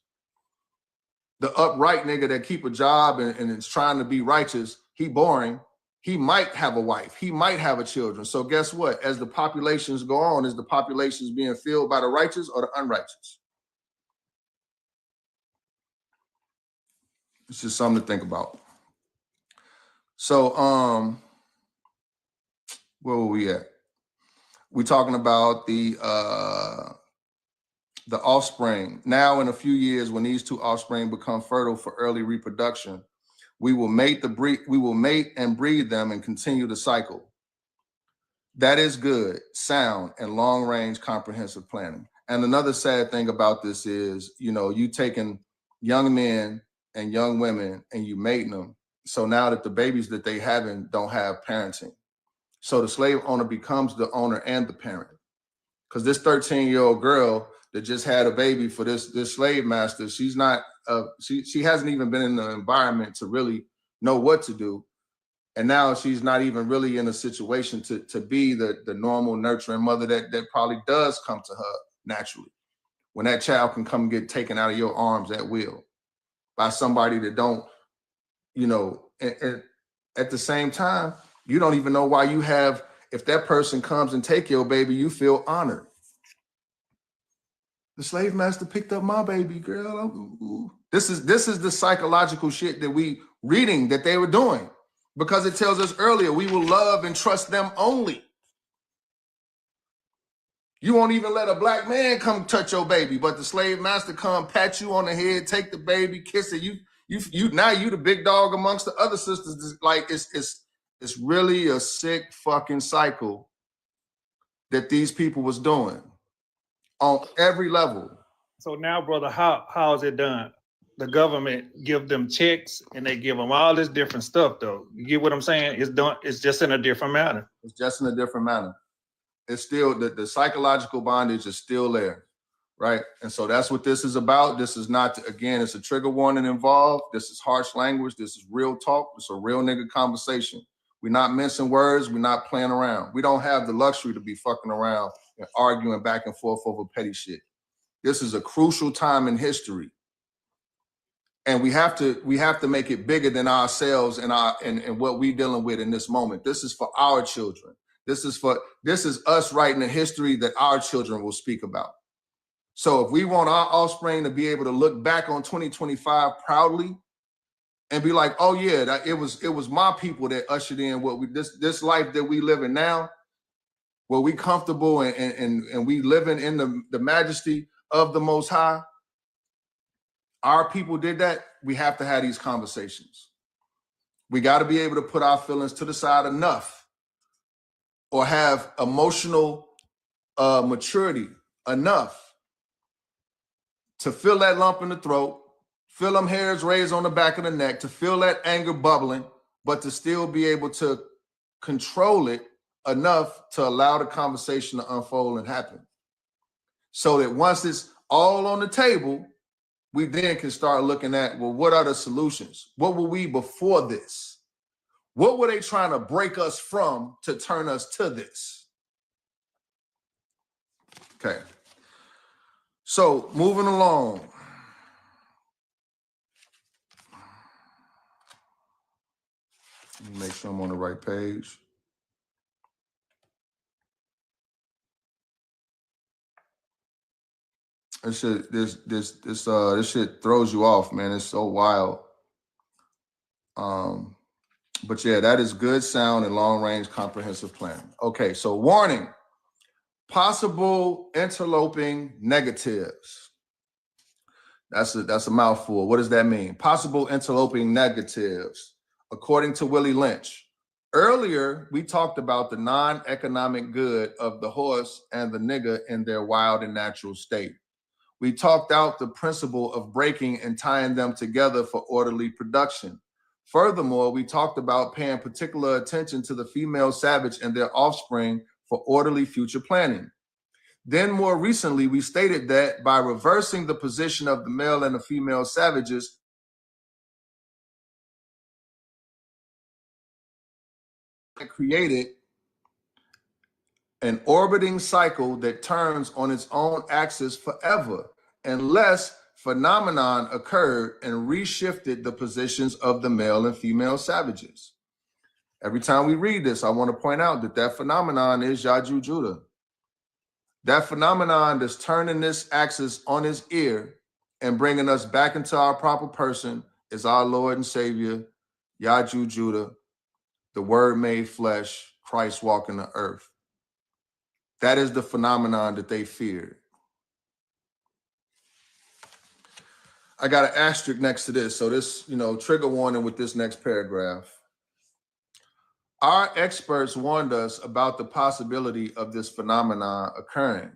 the upright nigga that keep a job and is trying to be righteous, he boring. He might have a wife. He might have a children. So guess what? As the populations go on, is the populations being filled by the righteous or the unrighteous? It's just something to think about. So, where were we at? We're talking about the offspring. Now, in a few years, when these two offspring become fertile for early reproduction, we will mate and breed them and continue the cycle. That is good, sound, and long-range comprehensive planning. And another sad thing about this is, you taking young men and young women and you mating them. So now that the babies that they having don't have parenting. So the slave owner becomes the owner and the parent. Because this 13-year-old girl that just had a baby for this slave master, she's not, she hasn't even been in the environment to really know what to do. And now she's not even really in a situation to be the normal nurturing mother that probably does come to her naturally. When that child can come get taken out of your arms at will by somebody that don't, and at the same time, you don't even know why you have, if that person comes and take your baby, you feel honored. The slave master picked up my baby, girl. This is the psychological shit that we reading that they were doing, because it tells us earlier, we will love and trust them only. You won't even let a black man come touch your baby, but the slave master come pat you on the head, take the baby, kiss it. Now you the big dog amongst the other sisters. Like it's really a sick fucking cycle that these people was doing on every level. So now, brother, how is it done? The government give them checks and they give them all this different stuff, though. You get what I'm saying? It's done. It's just in a different manner. It's just in a different manner. It's still the psychological bondage is still there, right? And so that's what this is about. This is not, again, it's a trigger warning involved. This is harsh language. This is real talk. It's a real nigga conversation. We're not mincing words. We're not playing around. We don't have the luxury to be fucking around and arguing back and forth over petty shit. This is a crucial time in history. And we have to make it bigger than ourselves and what we're dealing with in this moment. This is for our children. This is us writing a history that our children will speak about. So if we want our offspring to be able to look back on 2025 proudly and be like, oh yeah, it was my people that ushered in this life that we live in now, where we comfortable and we living in the majesty of the Most High. Our people did that. We have to have these conversations. We got to be able to put our feelings to the side enough, or have emotional maturity enough to feel that lump in the throat, feel them hairs raised on the back of the neck, to feel that anger bubbling, but to still be able to control it enough to allow the conversation to unfold and happen. So that once it's all on the table, we then can start looking at, well, what are the solutions? What were we before this? What were they trying to break us from to turn us to this? Okay. So moving along. Let me make sure I'm on the right page. This shit throws you off, man. It's so wild. But yeah, that is good, sound, and long-range comprehensive planning. Okay, so warning: possible interloping negatives. That's a mouthful. What does that mean? Possible interloping negatives. According to Willie Lynch, earlier we talked about the non-economic good of the horse and the nigger in their wild and natural state. We talked out the principle of breaking and tying them together for orderly production. Furthermore, we talked about paying particular attention to the female savage and their offspring for orderly future planning. Then more recently, we stated that by reversing the position of the male and the female savages, it created an orbiting cycle that turns on its own axis forever, unless phenomenon occurred and reshifted the positions of the male and female savages. Every time we read this, I want to point out that that phenomenon is Yaju Judah. That phenomenon that's turning this axis on his ear and bringing us back into our proper person is our Lord and Savior, Yaju Judah, the Word made flesh, Christ walking the earth. That is the phenomenon that they feared. I got an asterisk next to this. So this, trigger warning with this next paragraph. Our experts warned us about the possibility of this phenomenon occurring.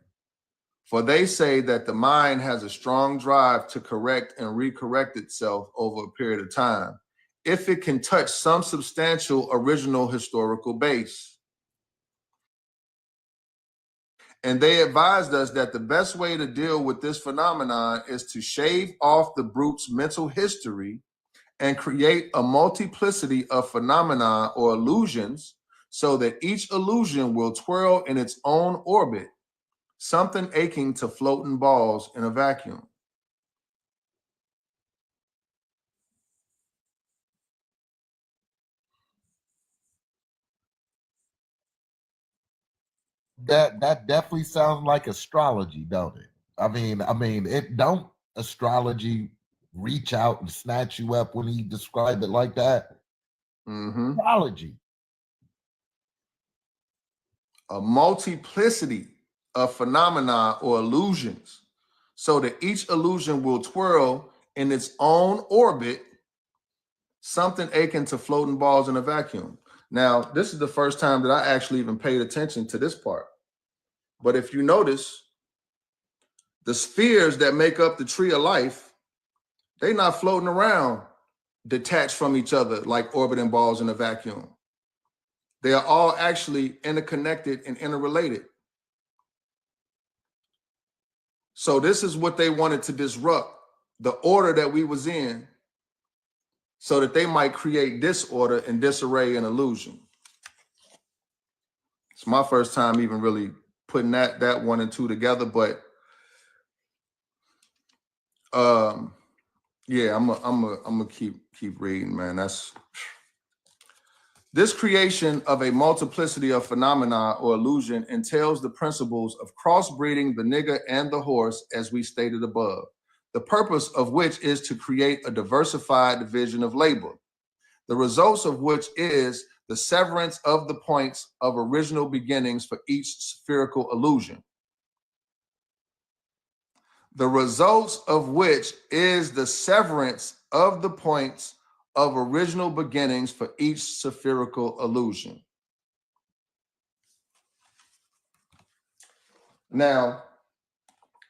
For they say that the mind has a strong drive to correct and recorrect itself over a period of time, if it can touch some substantial original historical base. And they advised us that the best way to deal with this phenomenon is to shave off the brute's mental history and create a multiplicity of phenomena or illusions so that each illusion will twirl in its own orbit, something akin to floating balls in a vacuum. That definitely sounds like astrology, don't it? I mean, it don't astrology reach out and snatch you up when he described it like that? Mm-hmm. Astrology. A multiplicity of phenomena or illusions, so that each illusion will twirl in its own orbit, something akin to floating balls in a vacuum. Now, this is the first time that I actually even paid attention to this part. But if you notice, the spheres that make up the tree of life, they're not floating around detached from each other like orbiting balls in a vacuum. They are all actually interconnected and interrelated. So this is what they wanted to disrupt, the order that we was in, so that they might create disorder and disarray and illusion. It's my first time even really putting that one and two together, but yeah, I'm gonna keep reading, man. This creation of a multiplicity of phenomena or illusion entails the principles of crossbreeding the nigger and the horse, as we stated above, the purpose of which is to create a diversified division of labor, the results of which is the severance of the points of original beginnings for each spherical illusion. The results of which is the severance of the points of original beginnings for each spherical illusion. Now,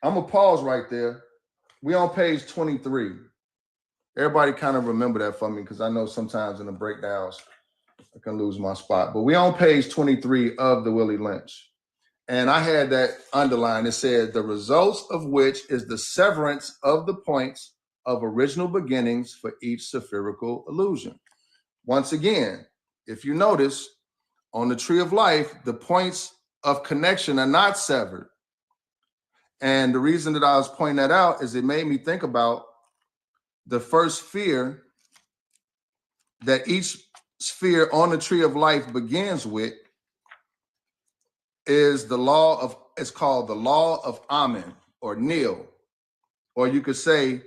I'm gonna pause right there. We on page 23. Everybody kind of remember that for me, because I know sometimes in the breakdowns I can lose my spot. But we on page 23 of the Willie Lynch. And I had that underlined. It said, the results of which is the severance of the points of original beginnings for each spherical illusion. Once again, if you notice, on the tree of life, the points of connection are not severed. And the reason that I was pointing that out is it made me think about the first sphere that each sphere on the tree of life begins with is it's called the law of Amen, or Nil, or you could say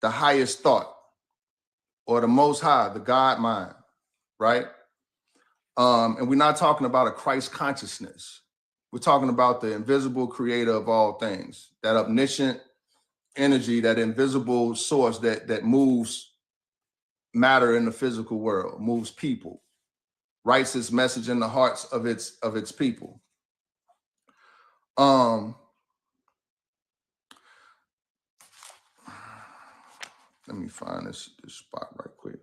the highest thought, or the most high, the God mind, right? And we're not talking about a Christ consciousness. We're talking about the invisible creator of all things, that omniscient energy, that invisible source that moves matter in the physical world, moves people, writes its message in the hearts of its people. Let me find this spot right quick.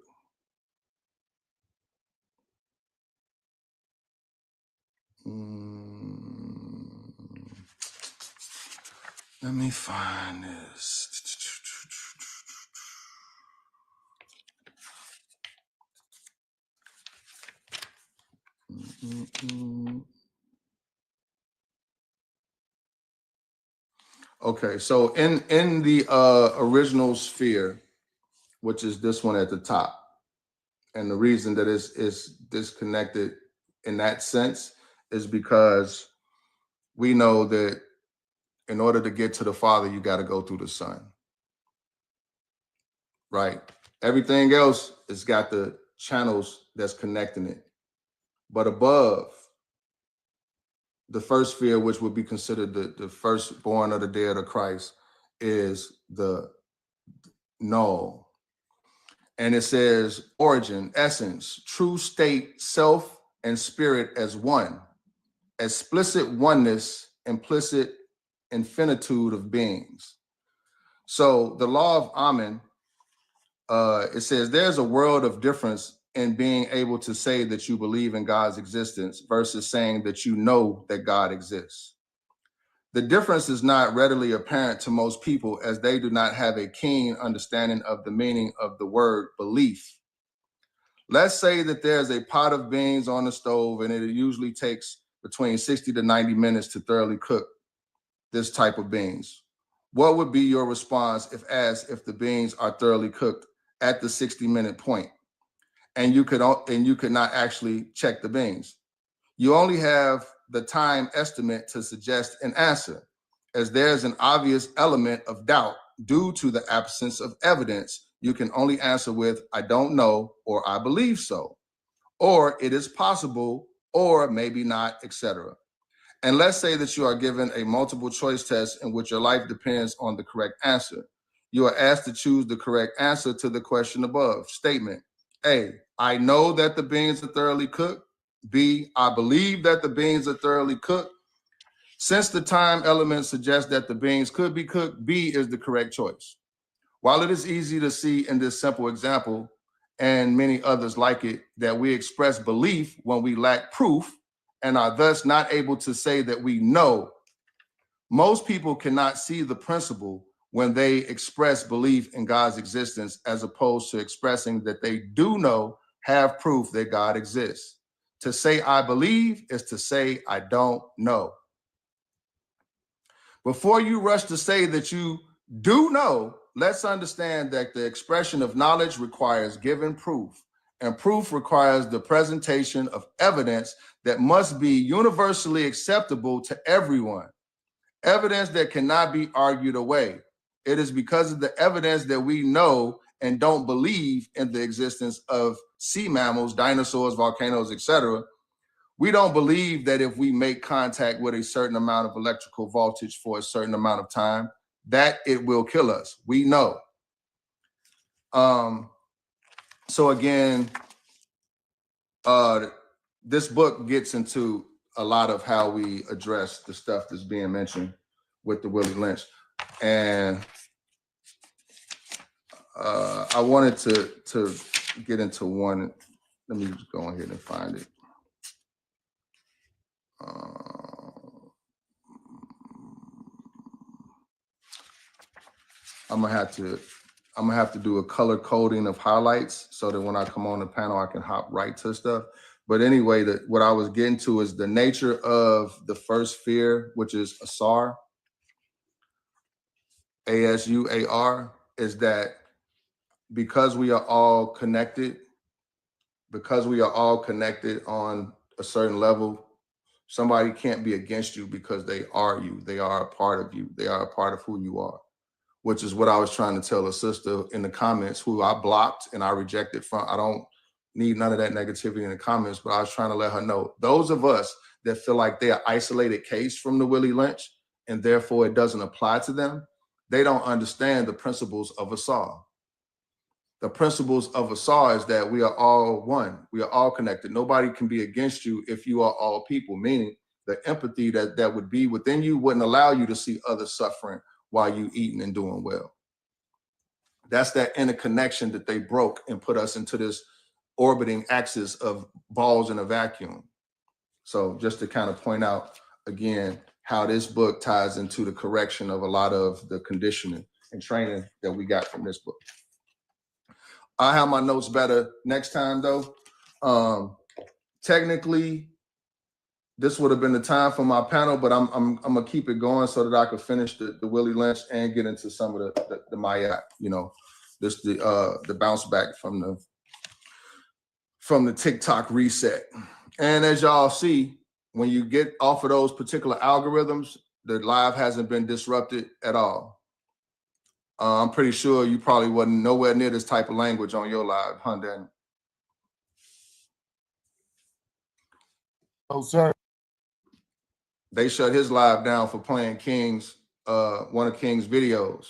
Let me find this. Okay, so in the original sphere, which is this one at the top, and the reason that it's disconnected in that sense is because we know that in order to get to the Father, you got to go through the Son, right? Everything else has got the channels that's connecting it. But above the first sphere, which would be considered the firstborn of the dead of Christ, is the null. And it says origin, essence, true state, self, and spirit as one, explicit oneness, implicit infinitude of beings. So the law of Amen, it says there's a world of difference in being able to say that you believe in God's existence versus saying that you know that God exists. The difference is not readily apparent to most people as they do not have a keen understanding of the meaning of the word belief. Let's say that there's a pot of beans on the stove and it usually takes between 60 to 90 minutes to thoroughly cook this type of beans. What would be your response if asked if the beans are thoroughly cooked at the 60-minute point and you could not actually check the beans? You only have the time estimate to suggest an answer, as there's an obvious element of doubt due to the absence of evidence. You can only answer with, I don't know, or I believe so, or it is possible, or maybe not, etc. And let's say that you are given a multiple choice test in which your life depends on the correct answer. You are asked to choose the correct answer to the question above. Statement A, I know that the beans are thoroughly cooked. B, I believe that the beans are thoroughly cooked. Since the time element suggests that the beans could be cooked, B is the correct choice. While it is easy to see in this simple example, and many others like it, that we express belief when we lack proof and are thus not able to say that we know, most people cannot see the principle when they express belief in God's existence as opposed to expressing that they do know, have proof that God exists. To say I believe is to say I don't know. Before you rush to say that you do know, let's understand that the expression of knowledge requires given proof, and proof requires the presentation of evidence that must be universally acceptable to everyone. Evidence that cannot be argued away. It is because of the evidence that we know and don't believe in the existence of sea mammals, dinosaurs, volcanoes, etc. We don't believe that if we make contact with a certain amount of electrical voltage for a certain amount of time, that it will kill us. We know. So again, this book gets into a lot of how we address the stuff that's being mentioned with the Willie Lynch. And I wanted to get into one. Let me just go ahead and find it. I'm gonna have to do a color coding of highlights so that when I come on the panel, I can hop right to stuff. But anyway, what I was getting to is the nature of the first sphere, which is Asar, A-S-U-A-R, is that because we are all connected on a certain level, somebody can't be against you because they are you. They are a part of you. They are a part of who you are, which is what I was trying to tell a sister in the comments who I blocked and I rejected from. I don't need none of that negativity in the comments, but I was trying to let her know, those of us that feel like they're an isolated case from the Willie Lynch and therefore it doesn't apply to them, they don't understand the principles of Asar. The principles of Asar is that we are all one. We are all connected. Nobody can be against you if you are all people, meaning the empathy that would be within you wouldn't allow you to see others suffering while you eating and doing well. That's that interconnection that they broke and put us into this orbiting axis of balls in a vacuum. So just to kind of point out again how this book ties into the correction of a lot of the conditioning and training that we got from this book. I'll have my notes better next time though. Technically, this would have been the time for my panel, but I'm gonna keep it going so that I could finish the Willie Lynch and get into some of the Mayak, you know, this the bounce back from the TikTok reset. And as y'all see, when you get off of those particular algorithms, the live hasn't been disrupted at all. I'm pretty sure you probably wasn't nowhere near this type of language on your live, huh, Dan? Oh, sir. They shut his live down for playing King's, one of King's videos.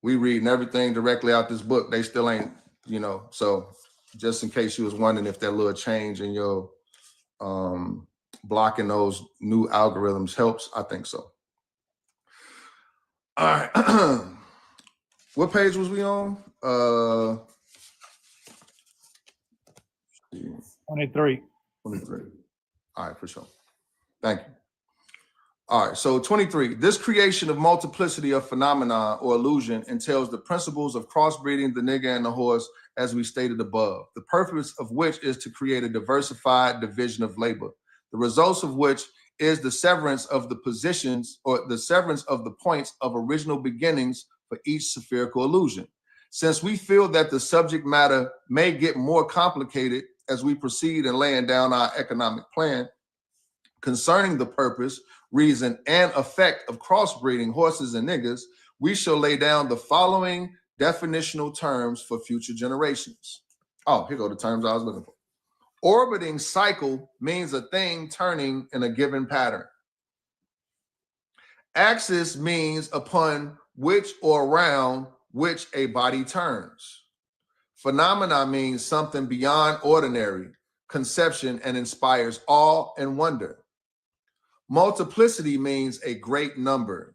We reading everything directly out this book. They still ain't, you know, so just in case you was wondering if that little change in your blocking those new algorithms helps, I think so. All right. What page was we on? 23. 23. All right, for sure. Thank you. All right, so 23. This creation of multiplicity of phenomena or illusion entails the principles of crossbreeding the nigger and the horse, as we stated above, the purpose of which is to create a diversified division of labor, the results of which is the severance of the positions or the severance of the points of original beginnings for each spherical illusion. Since we feel that the subject matter may get more complicated as we proceed in laying down our economic plan concerning the purpose, reason, and effect of crossbreeding horses and niggers, we shall lay down the following definitional terms for future generations. Oh, here go the terms I was looking for. Orbiting cycle means a thing turning in a given pattern. Axis means upon which or around which a body turns. Phenomena means something beyond ordinary conception and inspires awe and wonder. Multiplicity means a great number.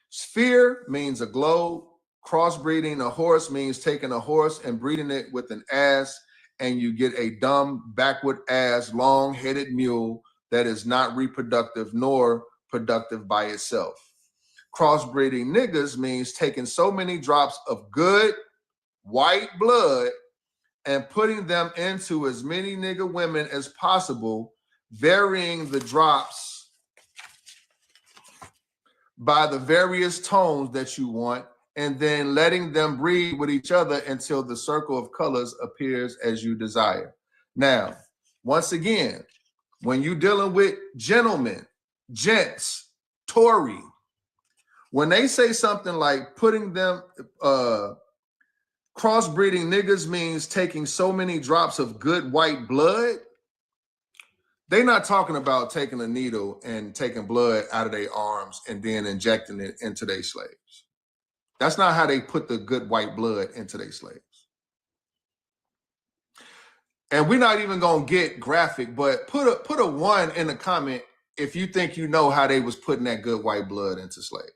Sphere means a globe. Crossbreeding a horse means taking a horse and breeding it with an ass, and you get a dumb, backward ass, long-headed mule that is not reproductive nor productive by itself. Crossbreeding niggas means taking so many drops of good white blood and putting them into as many nigger women as possible, varying the drops by the various tones that you want, and then letting them breed with each other until the circle of colors appears as you desire. Now, once again, when you're dealing with gentlemen, gents, Tory, when they say something like putting them, crossbreeding niggas means taking so many drops of good white blood, they're not talking about taking a needle and taking blood out of their arms and then injecting it into their slaves. That's not how they put the good white blood into their slaves. And we're not even gonna get graphic, but put a 1 in the comment if you think you know how they was putting that good white blood into slaves.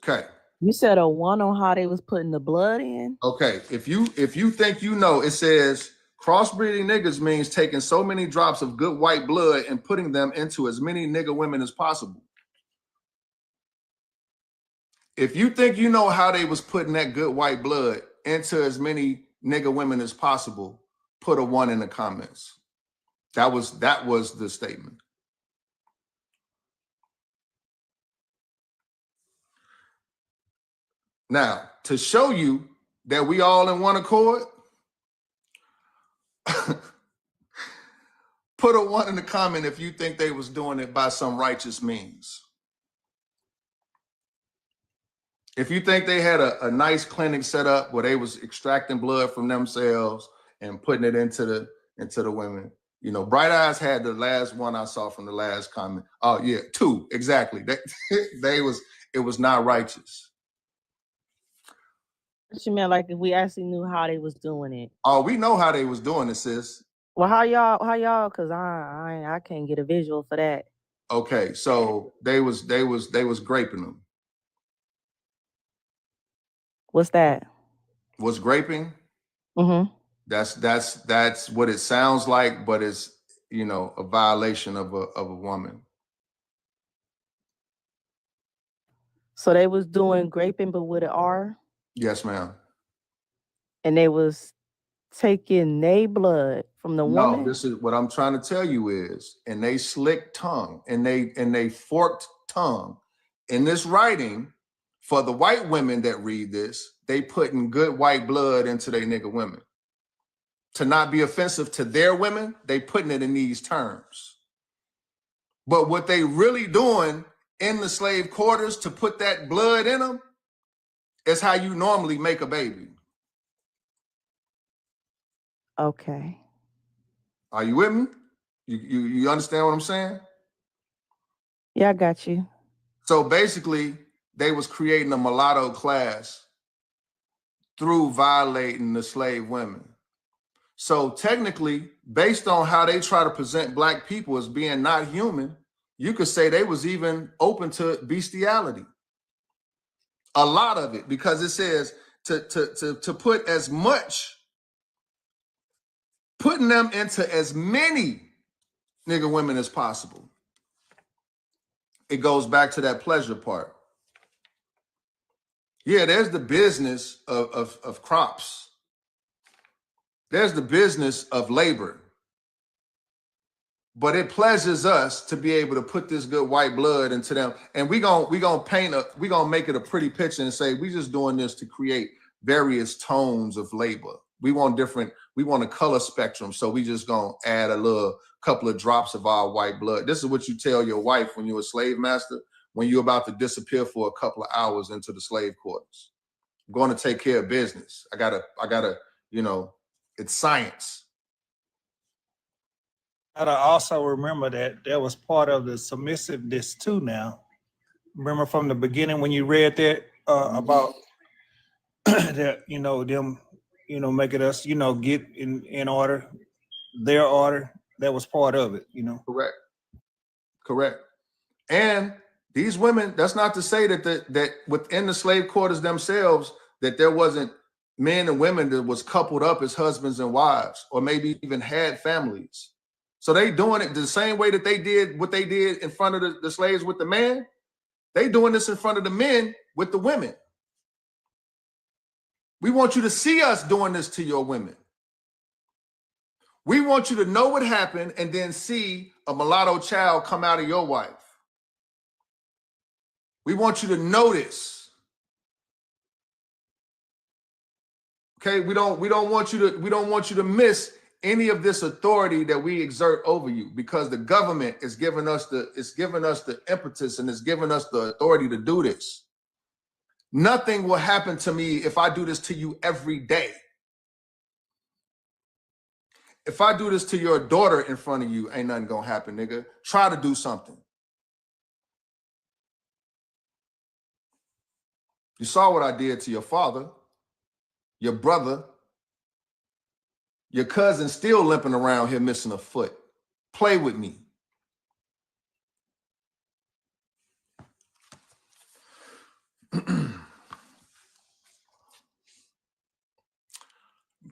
Okay. You said a 1 on how they was putting the blood in? Okay, if you think you know, it says crossbreeding niggas means taking so many drops of good white blood and putting them into as many nigger women as possible. If you think you know how they was putting that good white blood into as many nigger women as possible, put a 1 in the comments. That was the statement. Now, to show you that we all in one accord, put a 1 in the comment if you think they was doing it by some righteous means. If you think they had a nice clinic set up where they was extracting blood from themselves and putting it into the women, you know, Bright Eyes had the last one I saw from the last comment. Oh yeah, 2 exactly. It was not righteous. What you meant, like if we actually knew how they was doing it? Oh, we know how they was doing it, sis. Well, how y'all? Cause I can't get a visual for that. Okay, so they was graping them. What's that? What's graping? Mm-hmm. That's what it sounds like, but it's, you know, a violation of a woman. So they was doing graping, but with an R, Yes, ma'am. and they was taking they blood from the No, woman. this is what I'm trying to tell you is, and they slick tongue and they forked tongue in this writing for the white women that read this, they putting good white blood into their nigga women. To not be offensive to their women, they putting it in these terms. But what they really doing in the slave quarters to put that blood in them is how you normally make a baby. Okay. Are you with me? You understand what I'm saying? Yeah, I got you. So basically, they was creating a mulatto class through violating the slave women. So technically, based on how they try to present black people as being not human, you could say they was even open to bestiality. A lot of it, because it says to put as much, putting them into as many nigga women as possible. It goes back to that pleasure part. Yeah, there's the business of crops. There's the business of labor. But it pleasures us to be able to put this good white blood into them. And we gonna make it a pretty picture and say, we just doing this to create various tones of labor. We want a color spectrum. So we just gonna add a little couple of drops of our white blood. This is what you tell your wife when you're a slave master, when you're about to disappear for a couple of hours into the slave quarters. I'm going to take care of business. I gotta, it's science. And I also remember that that was part of the submissiveness too. Now, remember from the beginning when you read that about that, them, making us, get in order, their order. That was part of it, Correct. And these women, that's not to say that within the slave quarters themselves, that there wasn't men and women that was coupled up as husbands and wives, or maybe even had families. So they doing it the same way that they did what they did in front of the slaves with the man. They doing this in front of the men with the women. We want you to see us doing this to your women. We want you to know what happened and then see a mulatto child come out of your wife. We want you to notice. Okay, we don't want you to miss any of this authority that we exert over you, because the government is giving us the impetus and is giving us the authority to do this. Nothing will happen to me if I do this to you every day. If I do this to your daughter in front of you, ain't nothing gonna happen, nigga. Try to do something. You saw what I did to your father, your brother, your cousin still limping around here missing a foot. Play with me.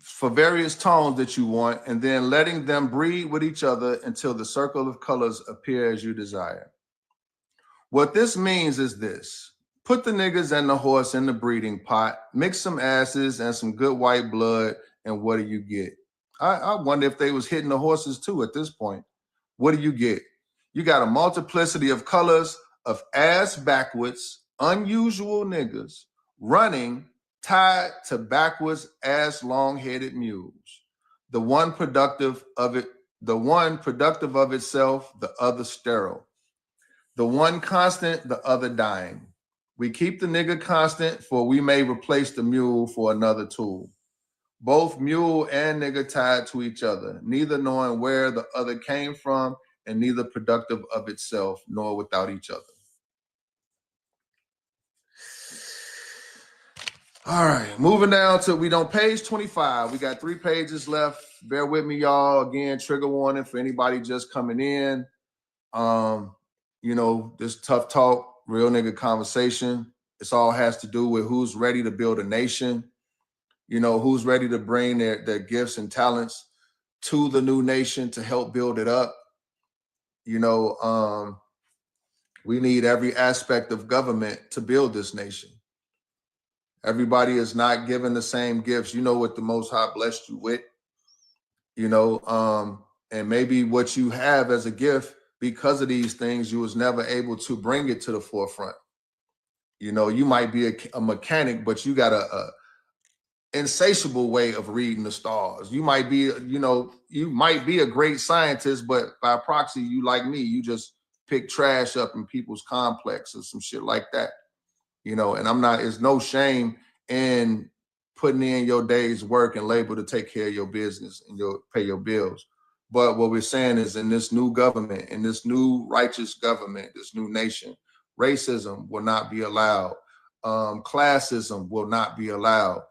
For various tones that you want, and then letting them breed with each other until the circle of colors appear as you desire. What this means is this: put the niggas and the horse in the breeding pot, mix some asses and some good white blood, and what do you get? I wonder if they was hitting the horses too at this point. What do you get? You got a multiplicity of colors of ass backwards, unusual niggas running, tied to backwards ass long-headed mules. The one productive of itself, the other sterile. The one constant, the other dying. We keep the nigga constant, for we may replace the mule for another tool. Both mule and nigga tied to each other, neither knowing where the other came from, and neither productive of itself, nor without each other. All right, moving down to, we on page 25. We got 3 pages left. Bear with me, y'all. Again, trigger warning for anybody just coming in. This tough talk, real nigga conversation. This all has to do with who's ready to build a nation. Who's ready to bring their gifts and talents to the new nation to help build it up. We need every aspect of government to build this nation. Everybody is not given the same gifts. You know what the Most High blessed you with, you know, and maybe what you have as a gift, because of these things, you was never able to bring it to the forefront. You know, you might be a mechanic, but you got a insatiable way of reading the stars. You might be, you know, you might be a great scientist, but by proxy, you like me, you just pick trash up in people's complex or some shit like that. You know, and there's no shame in putting in your day's work and labor to take care of your business and pay your bills. But what we're saying is, in this new government, in this new righteous government, this new nation, racism will not be allowed. Classism will not be allowed.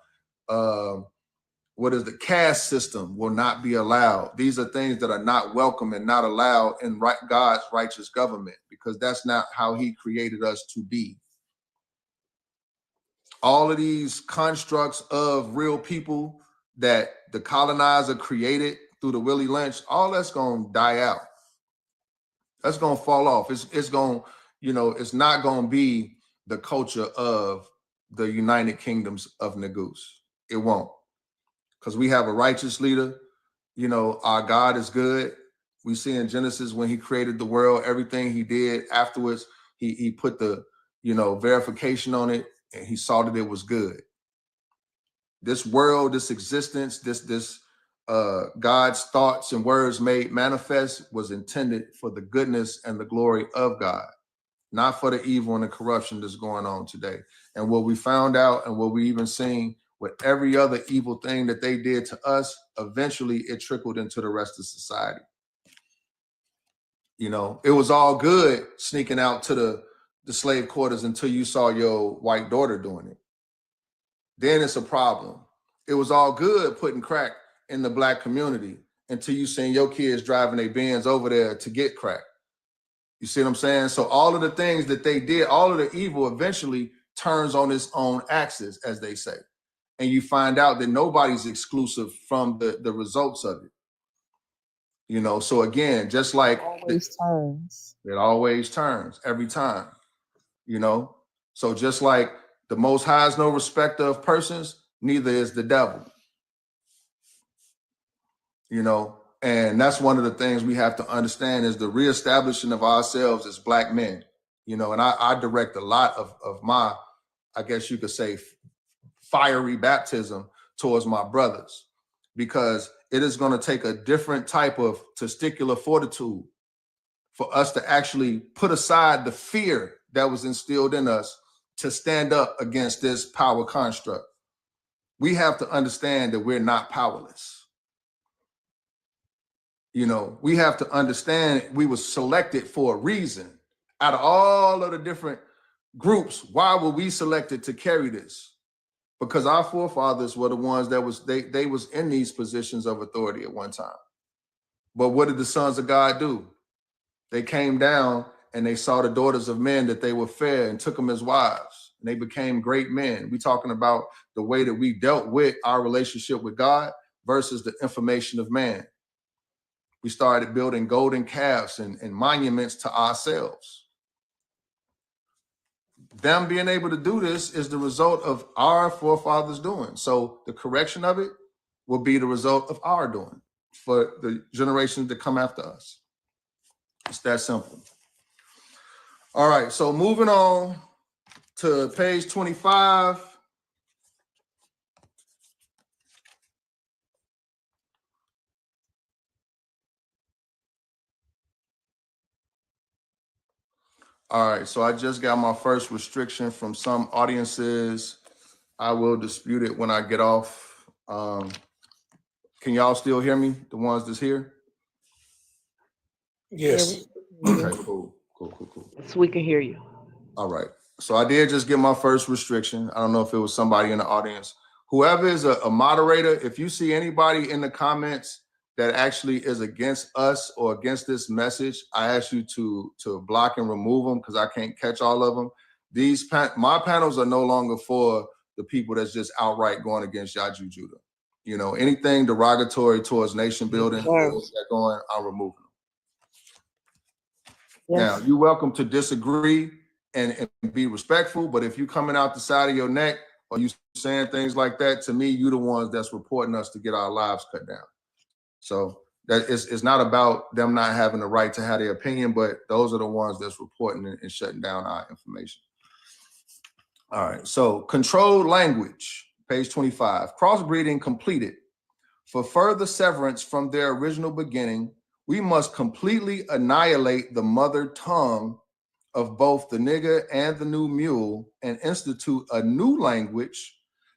The caste system will not be allowed. These are things that are not welcome and not allowed in God's righteous government, because that's not how he created us to be. All of these constructs of real people that the colonizer created through the Willie Lynch, all that's going to die out. That's going to fall off. It's going, you know, it's not going to be the culture of the United Kingdoms of Negus. It won't, because we have a righteous leader. You know, our God is good. We see in Genesis, when he created the world, everything he did afterwards, he put the, you know, verification on it, and he saw that it was good. This world, this existence, this God's thoughts and words made manifest was intended for the goodness and the glory of God, not for the evil and the corruption that's going on today. And what we found out, and what we even seen with every other evil thing that they did to us, eventually it trickled into the rest of society. You know, it was all good sneaking out to the slave quarters until you saw your white daughter doing it. Then it's a problem. It was all good putting crack in the Black community until you seen your kids driving their Benz over there to get crack. You see what I'm saying? So all of the things that they did, all of the evil eventually turns on its own axis, as they say. And you find out that nobody's exclusive from the results of it. You know, so again, just like it always turns every time, you know. So just like the Most High is no respecter of persons, neither is the devil. You know, and that's one of the things we have to understand, is the reestablishing of ourselves as Black men. You know, and I direct a lot of my, I guess you could say, fiery baptism towards my brothers, because it is going to take a different type of testicular fortitude for us to actually put aside the fear that was instilled in us to stand up against this power construct. We have to understand that we're not powerless. You know, we have to understand we were selected for a reason. Out of all of the different groups, why were we selected to carry this? Because our forefathers were the ones that they was in these positions of authority at one time. But what did the sons of God do? They came down and they saw the daughters of men, that they were fair, and took them as wives. And they became great men. We're talking about the way that we dealt with our relationship with God versus the information of man. We started building golden calves and monuments to ourselves. Them being able to do this is the result of our forefathers doing. So the correction of it will be the result of our doing for the generations that come after us. It's that simple. All right, so moving on to page 25. All right, so I just got my first restriction from some audiences. I will dispute it when I get off. Can y'all still hear me, the ones that's here? Yes. Okay, cool. So we can hear you. All right. So I did just get my first restriction. I don't know if it was somebody in the audience. Whoever is a moderator, if you see anybody in the comments that actually is against us or against this message, I ask you to block and remove them, because I can't catch all of them. My panels are no longer for the people that's just outright going against Yaju Judah. You know, anything derogatory towards nation building, that going, I'll remove them. Now, you're welcome to disagree and be respectful, but if you coming out the side of your neck or you saying things like that, to me, you the ones that's reporting us to get our lives cut down. So that it's not about them not having the right to have their opinion, but those are the ones that's reporting and shutting down our information. All right, so controlled language, page 25. Crossbreeding completed. For further severance from their original beginning, we must completely annihilate the mother tongue of both the nigger and the new mule and institute a new language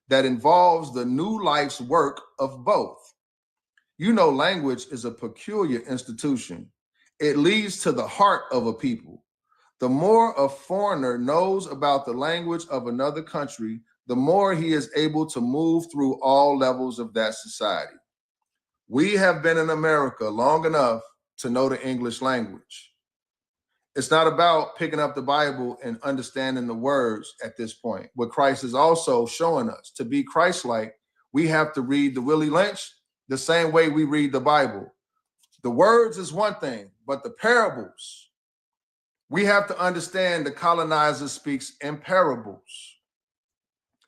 that involves the new life's work of both. You know, language is a peculiar institution. It leads to the heart of a people. The more a foreigner knows about the language of another country, the more he is able to move through all levels of that society. We have been in America long enough to know the English language. It's not about picking up the Bible and understanding the words at this point. What Christ is also showing us, to be Christ-like, we have to read the Willie Lynch the same way we read the Bible. The words is one thing, but the parables, we have to understand the colonizer speaks in parables.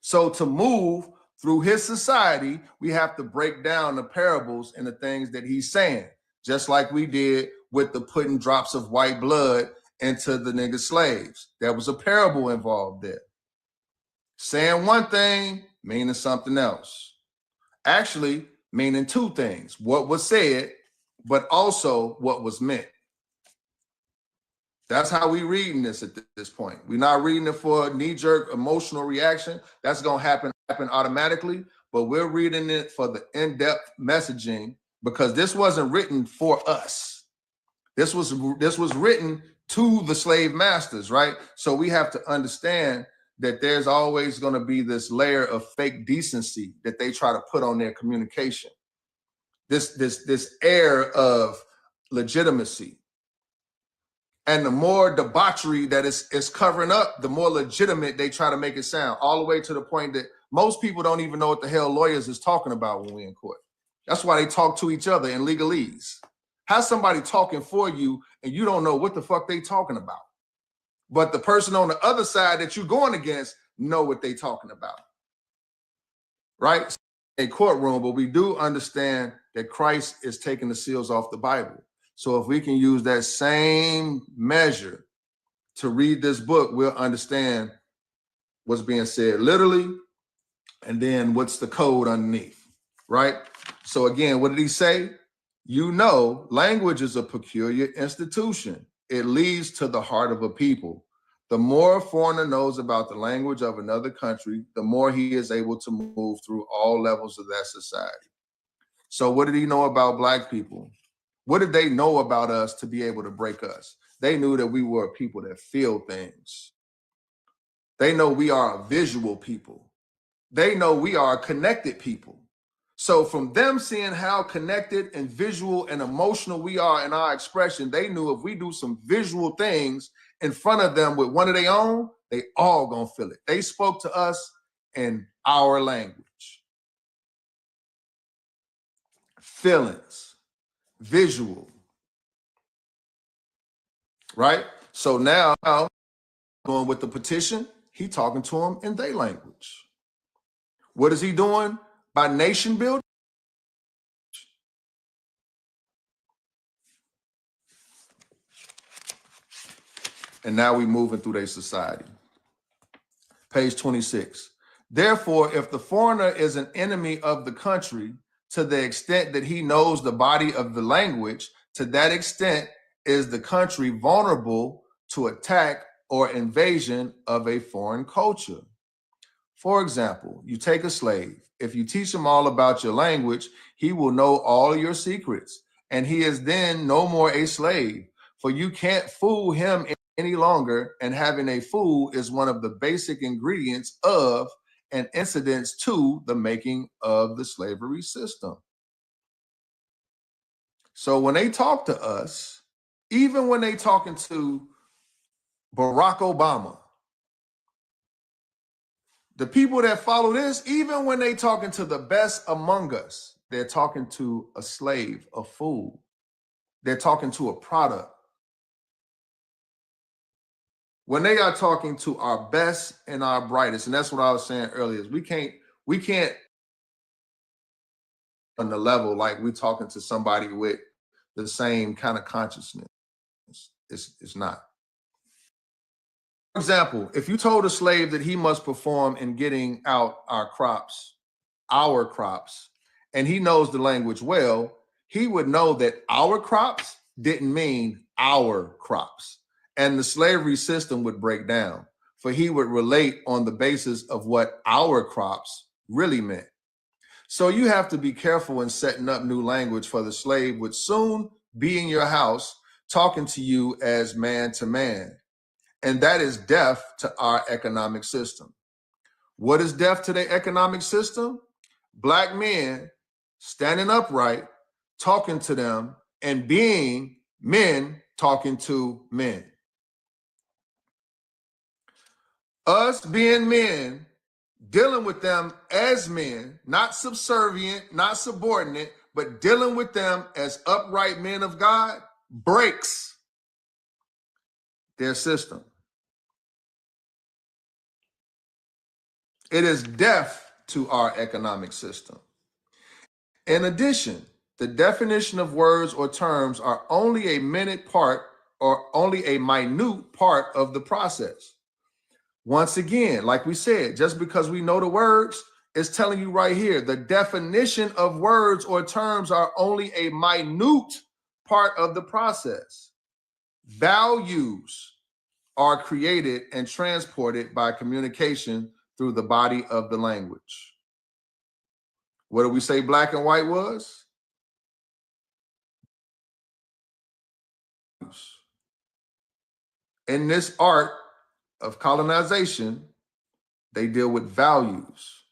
So to move through his society, we have to break down the parables and the things that he's saying, just like we did with the putting drops of white blood into the nigger slaves. There was a parable involved there. Saying one thing, meaning something else. Actually, meaning two things: what was said, but also what was meant. That's how we reading this at this point. We're not reading it for a knee-jerk emotional reaction. That's going to happen automatically, but we're reading it for the in-depth messaging, because this wasn't written for us. This was written to the slave masters, right? So we have to understand that there's always going to be this layer of fake decency that they try to put on their communication. This air of legitimacy. And the more debauchery that is covering up, the more legitimate they try to make it sound, all the way to the point that most people don't even know what the hell lawyers is talking about when we're in court. That's why they talk to each other in legalese. How's somebody talking for you and you don't know what the fuck they talking about? But the person on the other side that you're going against know what they talking about, right? A courtroom, but we do understand that Christ is taking the seals off the Bible. So if we can use that same measure to read this book, we'll understand what's being said literally, and then what's the code underneath, right? So again, what did he say? You know, language is a peculiar institution. It leads to the heart of a people. The more a foreigner knows about the language of another country, the more he is able to move through all levels of that society. So what did he know about Black people? What did they know about us to be able to break us? They knew that we were people that feel things. They know we are a visual people. They know we are a connected people. So from them seeing how connected and visual and emotional we are in our expression, they knew if we do some visual things in front of them with one of their own, they all gonna feel it. They spoke to us in our language. Feelings, visual, right? So now, going with the petition, he talking to them in their language. What is he doing? By nation building? And now we're moving through their society. Page 26. Therefore, if the foreigner is an enemy of the country, to the extent that he knows the body of the language, to that extent is the country vulnerable to attack or invasion of a foreign culture. For example, you take a slave. If you teach him all about your language, he will know all your secrets, and he is then no more a slave, for you can't fool him any longer, and having a fool is one of the basic ingredients of and incidents to the making of the slavery system. So when they talk to us, even when they talking to Barack Obama, the people that follow this, even when they talking to the best among us, they're talking to a slave, a fool. They're talking to a product. when they are talking to our best and our brightest, and that's what I was saying earlier, is we can't on the level like we're talking to somebody with the same kind of consciousness. It's not. For example, if you told a slave that he must perform in getting out our crops, and he knows the language well, he would know that our crops didn't mean our crops. And the slavery system would break down, for he would relate on the basis of what our crops really meant. So you have to be careful in setting up new language, for the slave would soon be in your house talking to you as man to man. And that is death to our economic system. What is death to the economic system? Black men standing upright, talking to them, and being men talking to men. Us being men, dealing with them as men, not subservient, not subordinate, but dealing with them as upright men of God, breaks their system. It is death to our economic system. In addition, the definition of words or terms are only a minute part or only a minute part of the process. Once again, like we said, just because we know the words, it's telling you right here, the definition of words or terms are only a minute part of the process. Values are created and transported by communication through the body of the language. What did we say black and white was? In this art of colonization, they deal with values.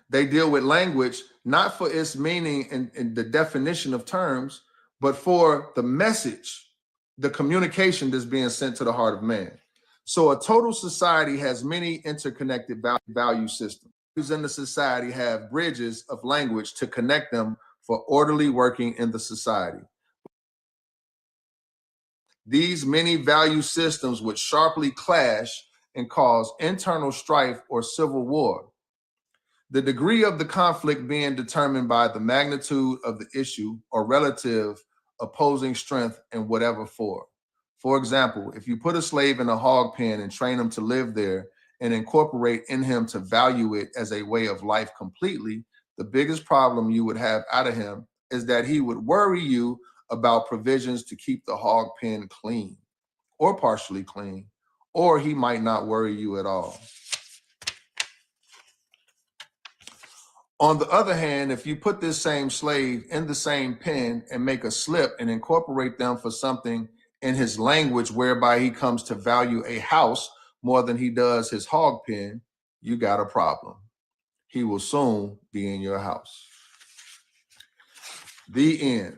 They deal with language, not for its meaning and the definition of terms, but for the message, the communication that's being sent to the heart of man. So a total society has many interconnected value systems. In the society have bridges of language to connect them for orderly working in the society. These many value systems would sharply clash and cause internal strife or civil war. The degree of the conflict being determined by the magnitude of the issue or relative opposing strength in whatever form. For example, if you put a slave in a hog pen and train him to live there and incorporate in him to value it as a way of life completely, the biggest problem you would have out of him is that he would worry you about provisions to keep the hog pen clean or partially clean, or he might not worry you at all. On the other hand, if you put this same slave in the same pen and make a slip and incorporate them for something in his language whereby he comes to value a house more than he does his hog pen, you got a problem. He will soon be in your house. The end.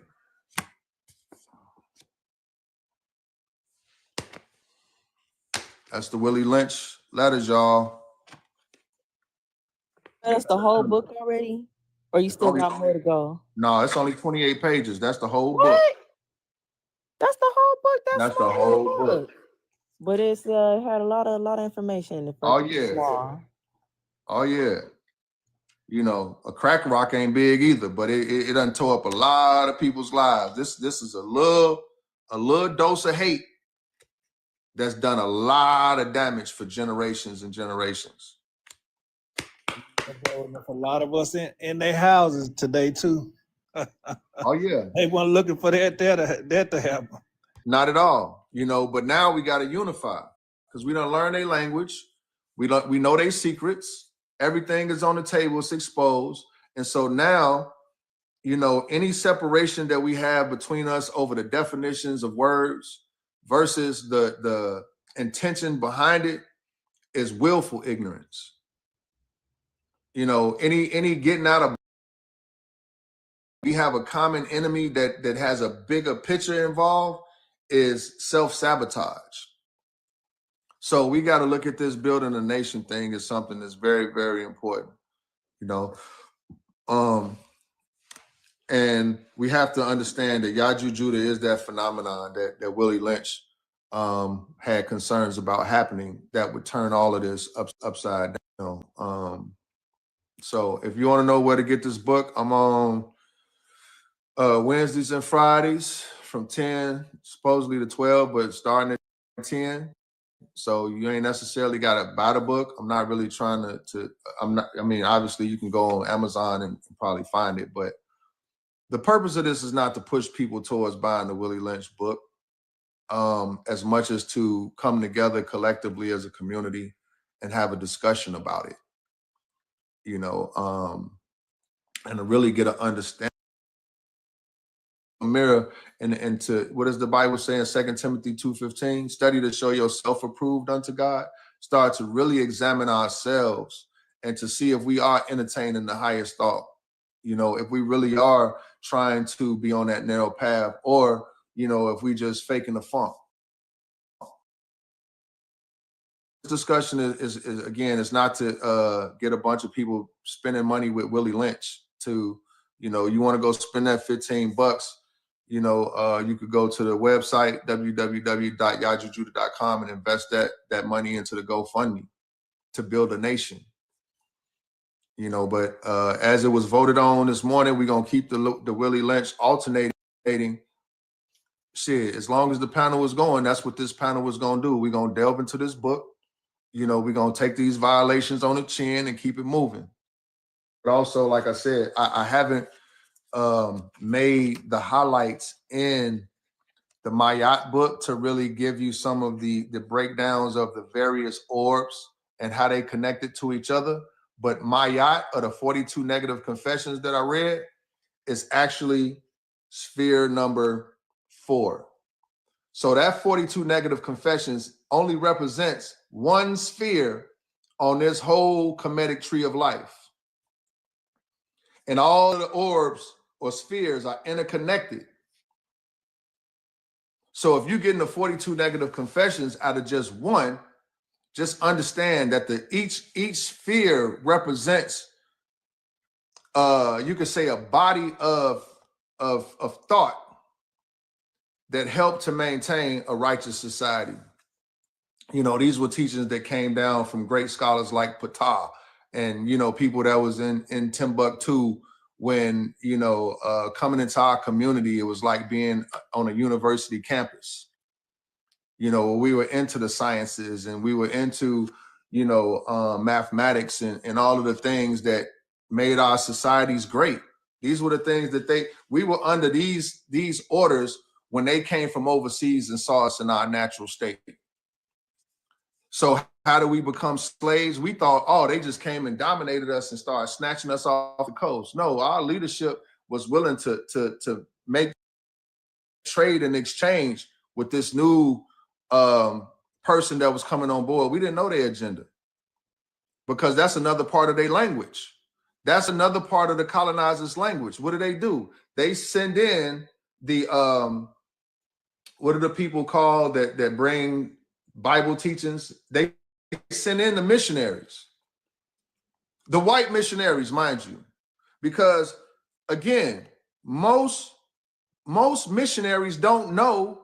That's the Willie Lynch letters, y'all. That's the whole book already? Or you still got more to go? No, it's only 28 pages. That's the whole what? book. That's the whole book. That's the whole book. But it's had a lot of information in it. Oh yeah. Small. Oh yeah. You know, a crack rock ain't big either, but it done tore up a lot of people's lives. This is a little dose of hate that's done a lot of damage for generations and generations. A lot of us in their houses today too. Oh yeah. They weren't looking for that to happen. Not at all. You know, but now we got to unify because we don't learn their language. We know their secrets. Everything is on the table. It's exposed. And so now, you know, any separation that we have between us over the definitions of words versus the intention behind it is willful ignorance. You know, any getting out of, we have a common enemy that has a bigger picture involved is self-sabotage. So we got to look at this building a nation thing as something that's very, very important, you know. And we have to understand that Yaju Judah is that phenomenon that Willie Lynch had concerns about happening that would turn all of this upside down. So if you want to know where to get this book, I'm on Wednesdays and Fridays from 10, supposedly to 12, but starting at 10. So you ain't necessarily got to buy the book. I'm not really trying to, I mean, obviously you can go on Amazon and probably find it, but the purpose of this is not to push people towards buying the Willie Lynch book, as much as to come together collectively as a community and have a discussion about it, you know, and to really get an understanding. Mirror and to what does the Bible say in 2 Timothy 2:15? Study to show yourself approved unto God. Start to really examine ourselves and to see if we are entertaining the highest thought. You know, if we really are trying to be on that narrow path, or, you know, if we just faking the funk. This discussion is again, it's not to get a bunch of people spending money with Willie Lynch to, you know, you want to go spend that $15. You know, you could go to the website, www.yajujuda.com, and invest that money into the GoFundMe to build a nation. You know, but as it was voted on this morning, we're going to keep the Willie Lynch alternating. Shit, as long as the panel was going, that's what this panel was going to do. We're going to delve into this book. You know, we're going to take these violations on the chin and keep it moving. But also, like I said, I haven't made the highlights in the Mayat book to really give you some of the breakdowns of the various orbs and how they connected to each other. But Mayat, or the 42 negative confessions that I read, is actually sphere number 4. So that 42 negative confessions only represents one sphere on this whole Kemetic tree of life. And all of the orbs or spheres are interconnected. So if you're getting the 42 negative confessions out of just one, just understand that each sphere represents, you could say, a body of thought that helped to maintain a righteous society. You know, these were teachings that came down from great scholars like Ptah and, you know, people that was in Timbuktu when, you know, coming into our community, it was like being on a university campus. You know, we were into the sciences and we were into, you know, mathematics and all of the things that made our societies great. These were the things that we were under these orders when they came from overseas and saw us in our natural state. So how do we become slaves? We thought, oh, they just came and dominated us and started snatching us off the coast. No, our leadership was willing to make trade and exchange with this new person that was coming on board. We didn't know their agenda because that's another part of their language. That's another part of the colonizers' language. What do? They send in the what are the people called that bring Bible teachings? They send in the missionaries, the white missionaries, mind you, because again, most missionaries don't know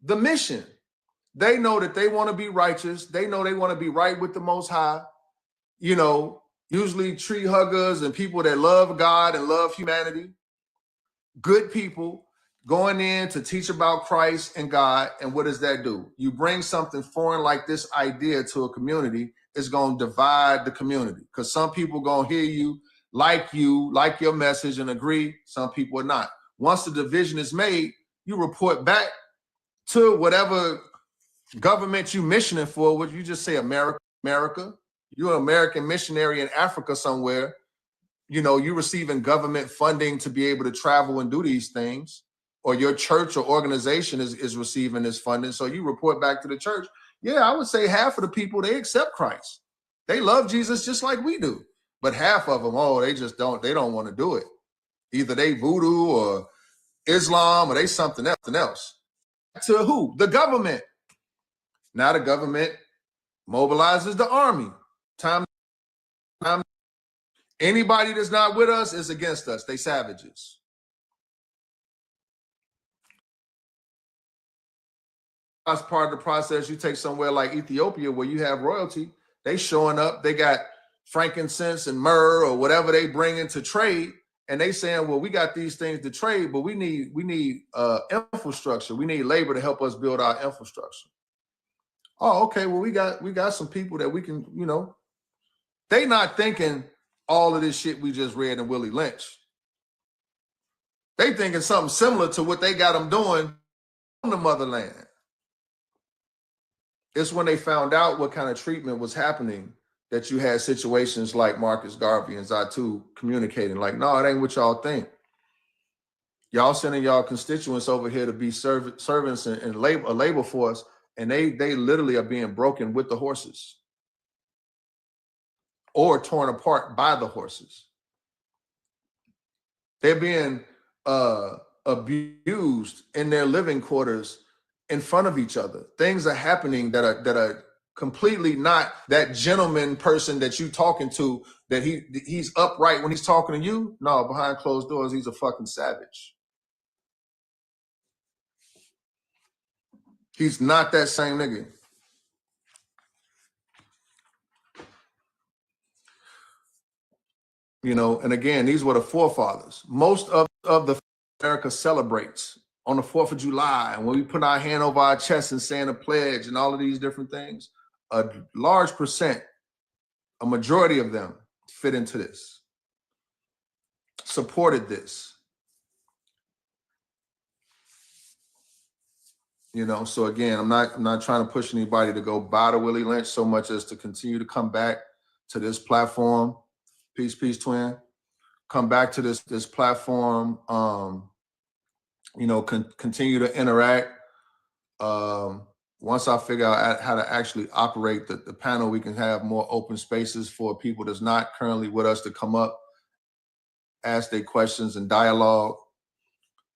the mission. They know that they want to be righteous. They know they want to be right with the Most High. You know, usually tree huggers and people that love God and love humanity, good people going in to teach about Christ and God. And what does that do? You bring something foreign like this idea to a community, it's going to divide the community because some people going to hear you, like your message and agree. Some people are not. Once the division is made, you report back to whatever government you missioning for. Would you just say America? You're an American missionary in Africa somewhere. You know, you're receiving government funding to be able to travel and do these things, or your church or organization is receiving this funding. So you report back to the church. Yeah, I would say half of the people, they accept Christ. They love Jesus just like we do. But half of them, they don't want to do it. Either they voodoo or Islam or they something else. To who? The government. Now the government mobilizes the army. Time. Anybody that's not with us is against us. They savages. as part of the process, you take somewhere like Ethiopia where you have royalty, they showing up, they got frankincense and myrrh or whatever they bring into trade, and they saying, well, we got these things to trade, but we need infrastructure. We need labor to help us build our infrastructure. Oh, okay, well, we got some people that we can, they not thinking all of this shit we just read in Willie Lynch. They thinking something similar to what they got them doing on the motherland. It's when they found out what kind of treatment was happening that you had situations like Marcus Garvey and Zatu communicating like, no, it ain't what y'all think. Y'all sending y'all constituents over here to be servants and a labor force, and they literally are being broken with the horses or torn apart by the horses. They're being abused in their living quarters in front of each other. Things are happening that are completely not that gentleman person that you talking to, that he's upright when he's talking to you. No, behind closed doors, he's a fucking savage. He's not that same nigga. And again, these were the forefathers. Most of the America celebrates on the 4th of July, and when we put our hand over our chest and saying a pledge and all of these different things, a large percent, a majority of them fit into this, supported this. So again, I'm not trying to push anybody to go buy the Willie Lynch so much as to continue to come back to this platform. Peace, twin. Come back to this platform. Continue to interact. Once I figure out how to actually operate the panel, we can have more open spaces for people that's not currently with us to come up, ask their questions and dialogue.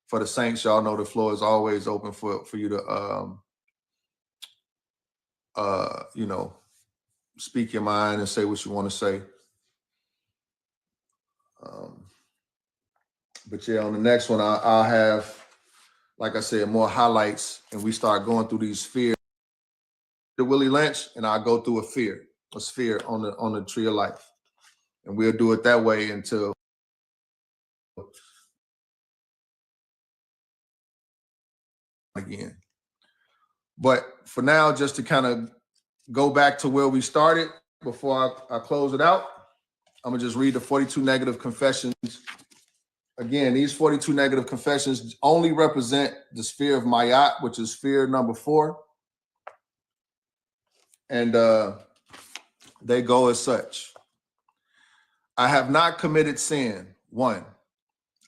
For the Saints, y'all know the floor is always open for you to, speak your mind and say what you want to say. But yeah, on the next one, I'll have, like I said, more highlights, and we start going through these spheres. The Willie Lynch, and I'll go through a sphere on the tree of life, and we'll do it that way until again. But for now, just to kind of go back to where we started before I close it out, I'm gonna just read the 42 negative confessions. Again, these 42 negative confessions only represent the sphere of Mayat, which is sphere number 4. And they go as such. I have not committed sin. 1.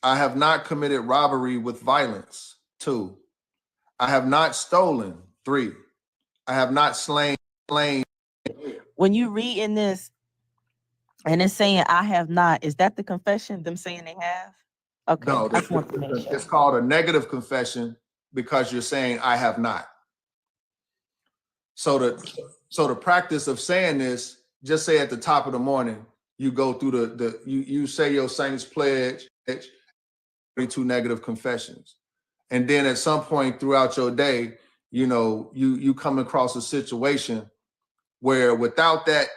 I have not committed robbery with violence. 2. I have not stolen. 3. I have not slain. When you read in this and it's saying I have not, is that the confession, them saying they have? Okay, No, I just want to make sure. It's called a negative confession because you're saying I have not. So the practice of saying this, just say at the top of the morning, you go through you say your saints pledge, 42 negative confessions. And then at some point throughout your day, you come across a situation where without that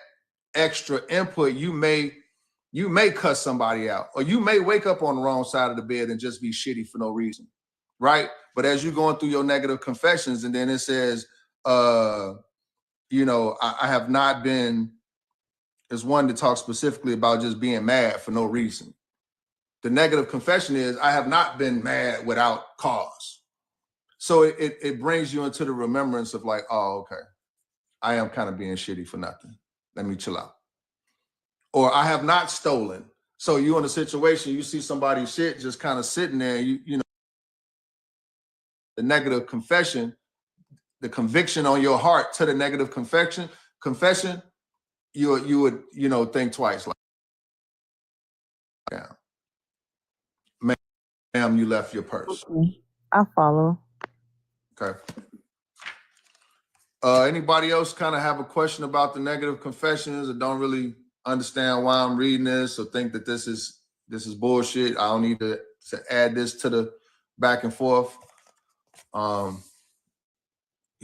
extra input, you may cuss somebody out, or you may wake up on the wrong side of the bed and just be shitty for no reason, right? But as you're going through your negative confessions, and then it says, I have not been, there's one that talks specifically about just being mad for no reason. The negative confession is, I have not been mad without cause. So it brings you into the remembrance of like, oh, okay, I am kind of being shitty for nothing. Let me chill out. Or I have not stolen. So you in a situation, you see somebody's shit just kind of sitting there, the negative confession, the conviction on your heart to the negative confession, you would, think twice. Like, ma'am, you left your purse. Okay. I follow. Okay. Anybody else kind of have a question about the negative confessions or don't really understand why I'm reading this or think that this is bullshit? I don't need to add this to the back and forth.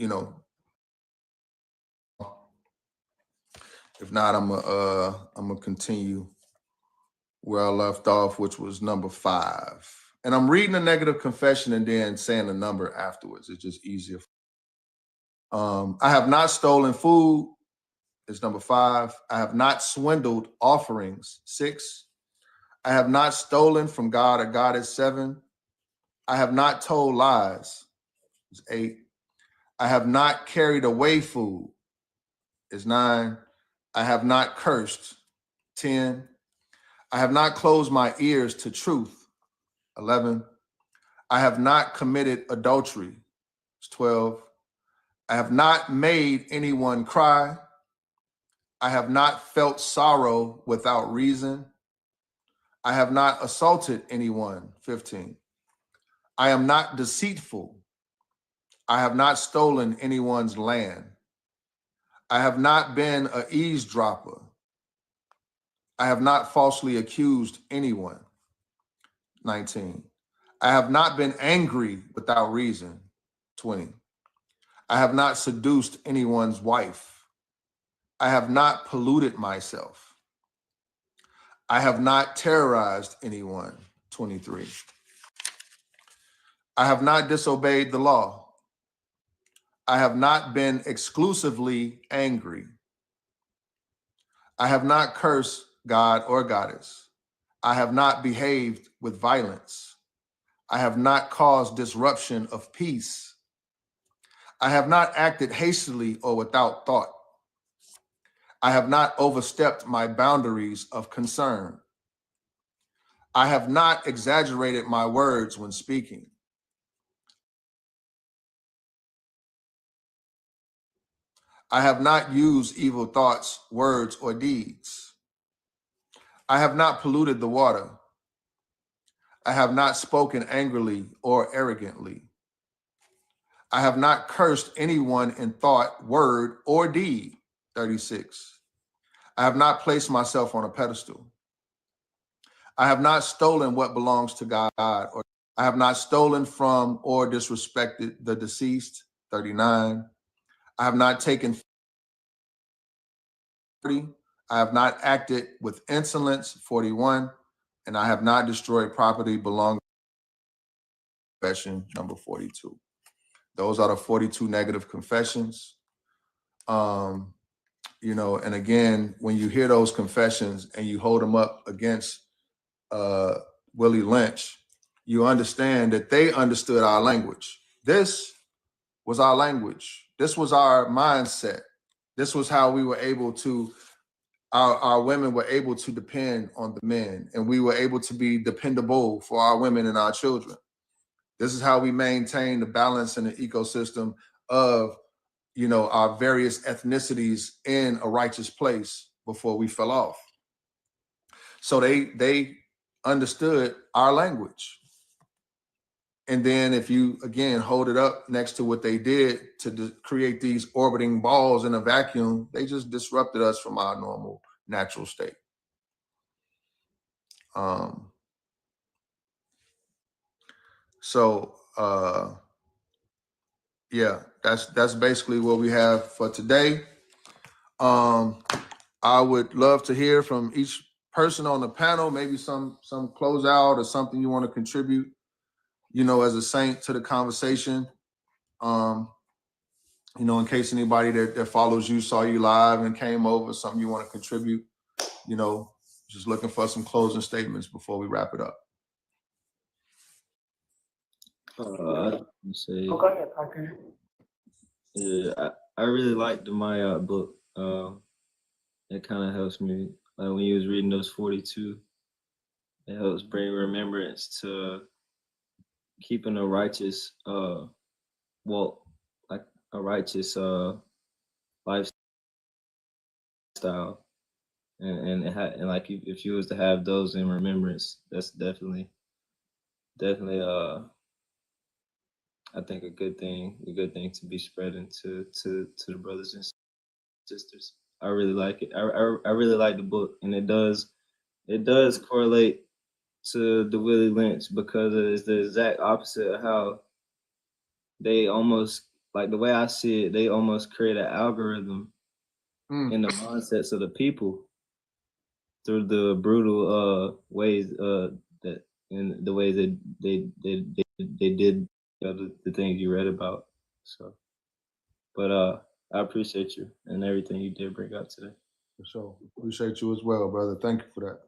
you know, if not, I'm gonna continue where I left off, which was number 5. And I'm reading a negative confession and then saying the number afterwards. It's just easier. I have not stolen food. It's number 5. I have not swindled offerings. 6. I have not stolen from God or goddess. 7. I have not told lies. It's 8. I have not carried away food. It's 9. I have not cursed. 10. I have not closed my ears to truth. 11. I have not committed adultery. It's 12. I have not made anyone cry. I have not felt sorrow without reason. I have not assaulted anyone. 15. I am not deceitful. I have not stolen anyone's land. I have not been an eavesdropper. I have not falsely accused anyone. 19. I have not been angry without reason. 20. I have not seduced anyone's wife. I have not polluted myself. I have not terrorized anyone. 23. I have not disobeyed the law. I have not been exclusively angry. I have not cursed God or goddess. I have not behaved with violence. I have not caused disruption of peace. I have not acted hastily or without thought. I have not overstepped my boundaries of concern. I have not exaggerated my words when speaking. I have not used evil thoughts, words, or deeds. I have not polluted the water. I have not spoken angrily or arrogantly. I have not cursed anyone in thought, word, or deed. 36. I have not placed myself on a pedestal. I have not stolen what belongs to God, or I have not stolen from or disrespected the deceased. 39. I have not taken 40. I have not acted with insolence. 41. And I have not destroyed property belonging to confession number 42. Those are the 42 negative confessions. You know, and again, when you hear those confessions and you hold them up against Willie Lynch, you understand that they understood our language. This was our language. This was our mindset. This was how we were able to, our women were able to depend on the men, and we were able to be dependable for our women and our children. This is how we maintain the balance in the ecosystem of, you know, our various ethnicities in a righteous place before we fell off. So they understood our language. And then if you, again, hold it up next to what they did to create these orbiting balls in a vacuum, they just disrupted us from our normal natural state. Yeah, that's basically what we have for today. I would love to hear from each person on the panel, maybe some closeout or something you want to contribute, you know, as a saint to the conversation. You know, in case anybody that follows you saw you live and came over, something you want to contribute, you know, just looking for some closing statements before we wrap it up. Say, Oh, go ahead, Parker. yeah, I really liked the Maya book. It kind of helps me. Like when you was reading those 42, it helps bring remembrance to keeping a righteous, well, like a righteous lifestyle. And like if you was to have those in remembrance, that's definitely I think a good thing to be spreading to the brothers and sisters. I really like it. I really like the book, and it does correlate to the Willie Lynch because it's the exact opposite of how they almost like the way I see it, they almost create an algorithm Mm. in the mindsets of the people through the brutal ways that in the ways that they did the things you read about. So, but I appreciate you and everything you did bring out today. For sure. Appreciate you as well, brother. Thank you for that.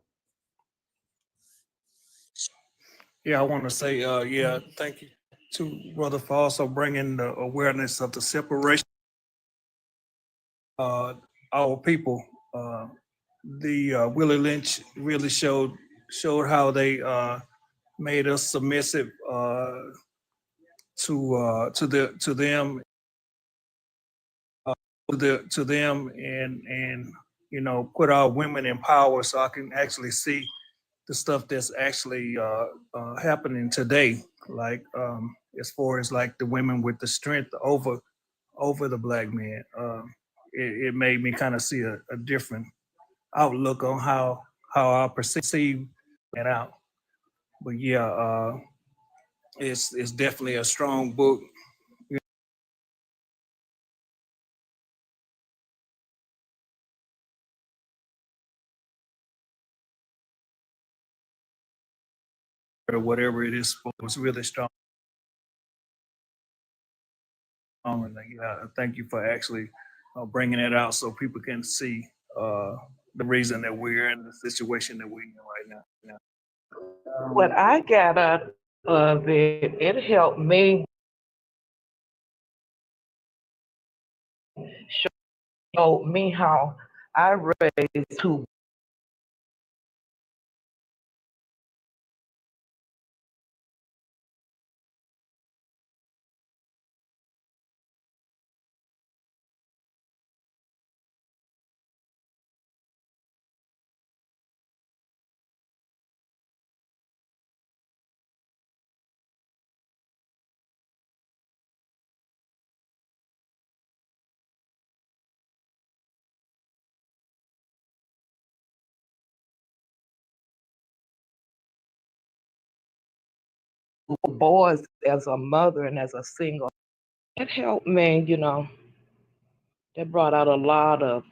Yeah, I want to say, yeah, thank you to brother for also bringing the awareness of the separation. Our people, Willie Lynch really showed how they made us submissive to them to them and you know put our women in power so I can actually see the stuff that's actually happening today, like as far as like the women with the strength over the black men. It made me kind of see a different outlook on how I perceive it out. But yeah, it's definitely a strong book. Or whatever it is, was really strong. And yeah, thank you for actually bringing it out so people can see the reason that we're in the situation that we're in right now. What I got out of it, it helped me show me how I raised two. Boys as a mother and as a single. It helped me, you know, that brought out a lot of,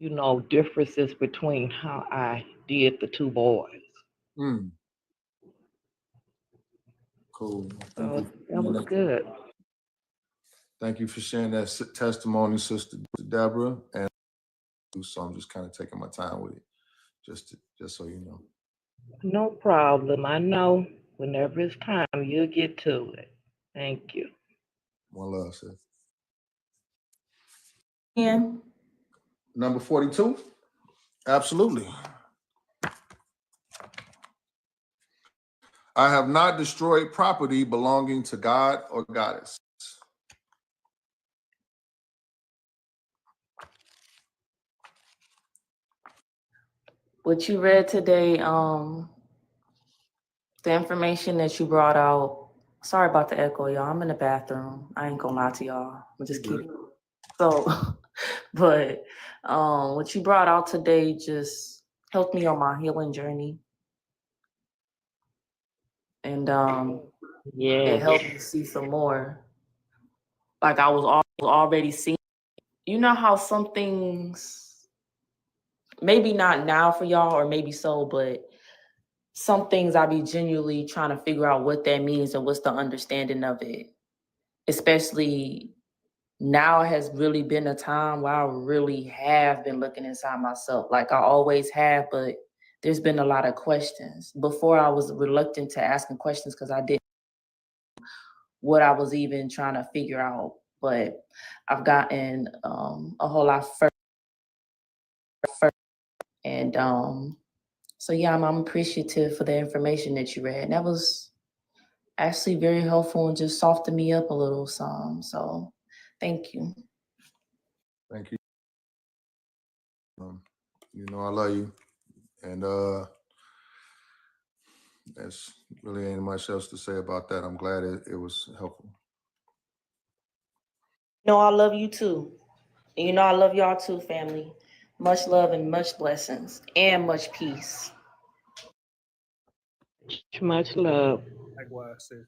you know, differences between how I did the two boys. Mm. Cool. So that was good. Thank you for sharing that testimony, Sister Deborah. And so I'm just kind of taking my time with it, just so you know. No problem. I know whenever it's time, you'll get to it. Thank you. One love, sis. Yeah. Number 42? Absolutely. I have not destroyed property belonging to God or goddess. What you read today, the information that you brought out. Sorry about the echo, y'all. I'm in the bathroom. I ain't gonna lie to y'all. I'm just kidding. So, but what you brought out today just helped me on my healing journey. And it helped me see some more. Like I was already seeing. You know how some things, maybe not now for y'all, or maybe so, but some things I be genuinely trying to figure out what that means and what's the understanding of it. Especially now has really been a time where I really have been looking inside myself. Like I always have, but there's been a lot of questions. Before I was reluctant to asking questions because I didn't know what I was even trying to figure out. But I've gotten a whole lot further. And so yeah, I'm appreciative for the information that you read. And that was actually very helpful and just softened me up a little some. So thank you. Thank you. You know I love you. And there's really ain't much else to say about that. I'm glad it was helpful. You know I love you too. And you know I love y'all too, family. Much love and much blessings and much peace. Much love. Likewise, sis.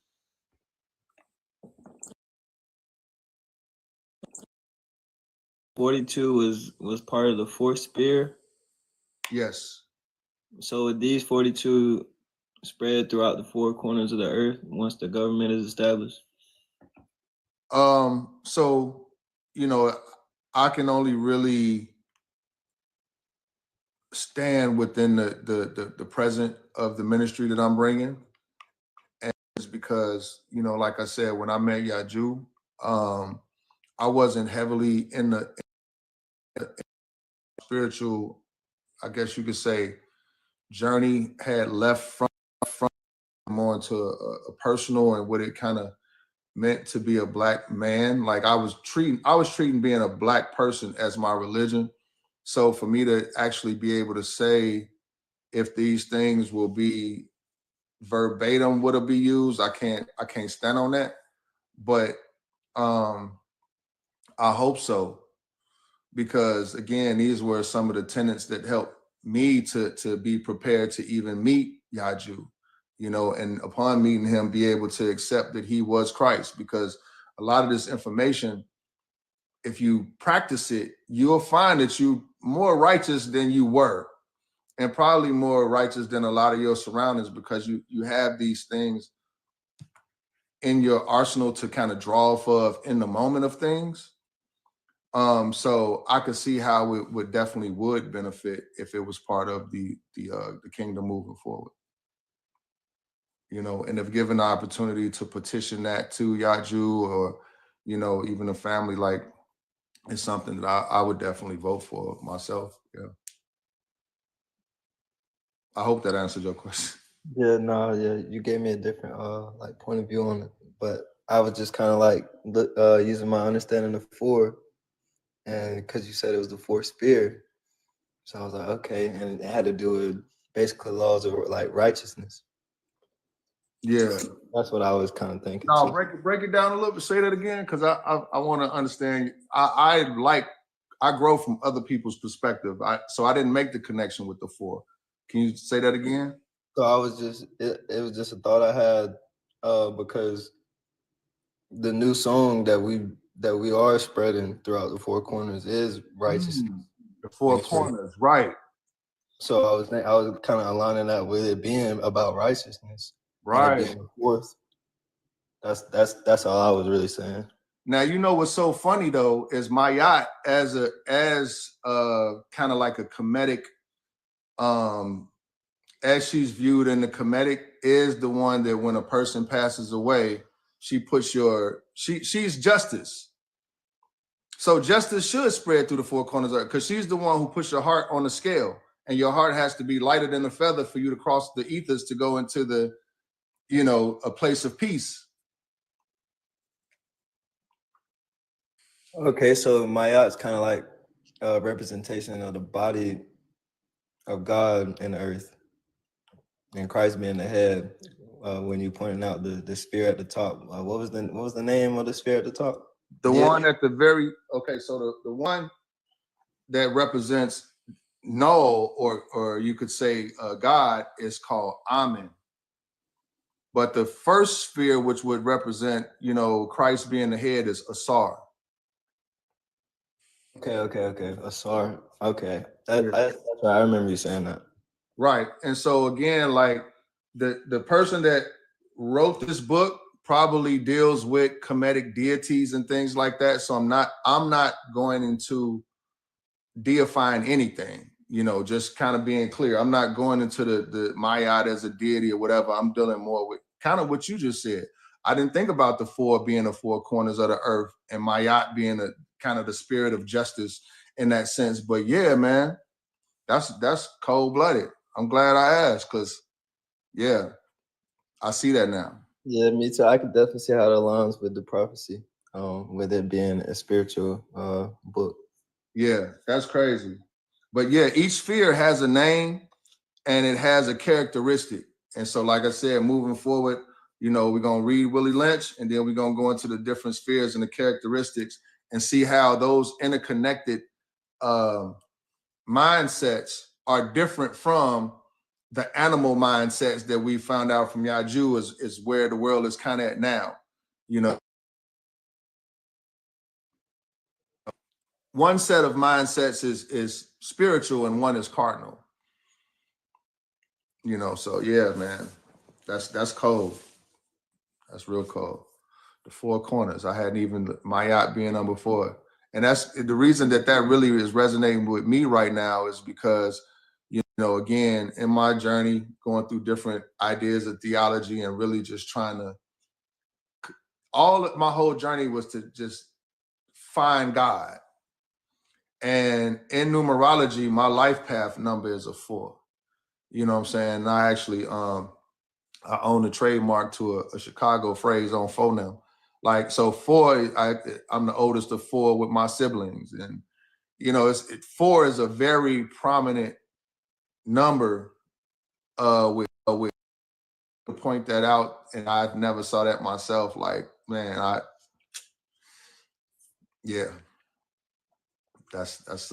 42 was part of the fourth spear. Yes. So with these 42 spread throughout the four corners of the earth once the government is established? So, you know, I can only really stand within the present of the ministry that I'm bringing. And it's because, you know, like I said, when I met Yaju, I wasn't heavily in the spiritual, I guess you could say, journey, had left from more into a personal and what it kind of meant to be a Black man. Like I was treating being a Black person as my religion. So for me to actually be able to say if these things will be verbatim what'll be used, I can't stand on that. But I hope so, because again, these were some of the tenets that helped me to be prepared to even meet Yaju, you know, and upon meeting him, be able to accept that he was Christ. Because a lot of this information, if you practice it, you'll find that you more righteous than you were, and probably more righteous than a lot of your surroundings, because you have these things in your arsenal to kind of draw off of in the moment of things. So I could see how it would definitely would benefit if it was part of the kingdom moving forward. You know, and if given the opportunity to petition that to Yaju or, you know, even a family, like, it's something that I would definitely vote for myself. Yeah. I hope that answered your question. Yeah, no, yeah, you gave me a different like point of view on it, but I was just kind of like using my understanding of four, and because you said it was the fourth spear, so I was like, okay, and it had to do with basically laws of like righteousness. Yeah, that's what I was kind of thinking. No, break it down a little bit. Say that again, because I want to understand. I grow from other people's perspective. So I didn't make the connection with the four. Can you say that again? So I was just it was just a thought I had because the new song that we are spreading throughout the four corners is righteousness. The four corners, right? So I was kind of aligning that with it being about righteousness, right? Being the fourth. That's all I was really saying. Now, you know what's so funny though is Mayat as kind of like a comedic, as she's viewed in the comedic, is the one that when a person passes away, she puts she's justice. So justice should spread through the four corners of it, because she's the one who puts your heart on the scale, and your heart has to be lighter than a feather for you to cross the ethers to go into the, you know, a place of peace. Okay, so Mayat's kind of like a representation of the body of God in the earth, and Christ being the head. When you pointed out the spear at the top, what was the name of the spear at the top? The one at the very so the one that represents Null, or you could say God, is called Amen. But the first sphere, which would represent, you know, Christ being the head, is Asar. Okay. Asar. Okay. That's right. I remember you saying that. Right. And so again, like the person that wrote this book probably deals with comedic deities and things like that. So I'm not going into deifying anything, you know, just kind of being clear. I'm not going into the Mayat as a deity or whatever. I'm dealing more with kind of what you just said. I didn't think about the four being the four corners of the earth and Mayat being a kind of the spirit of justice in that sense. But yeah, man, that's cold-blooded. I'm glad I asked, because yeah, I see that now. Yeah, me too. I could definitely see how it aligns with the prophecy, with it being a spiritual book. Yeah, that's crazy. But yeah, each sphere has a name and it has a characteristic. And so, like I said, moving forward, you know, we're going to read Willie Lynch, and then we're going to go into the different spheres and the characteristics and see how those interconnected mindsets are different from the animal mindsets that we found out from Yaju is where the world is kind of at now. You know, one set of mindsets is spiritual and one is cardinal. You know, so yeah, man, that's cold. That's real cold. The four corners. I hadn't even Mayat being on before. And that's the reason that really is resonating with me right now is because, you know, again, in my journey, going through different ideas of theology and really just trying to, my whole journey was to just find God. And in numerology, my life path number is a 4. You know what I'm saying? And I actually, I own a trademark to a Chicago phrase on phoneme. Like, so 4, I'm the oldest of 4 with my siblings. And, you know, 4 is a very prominent number with to point that out. And I never saw that myself. Like, man, yeah, that's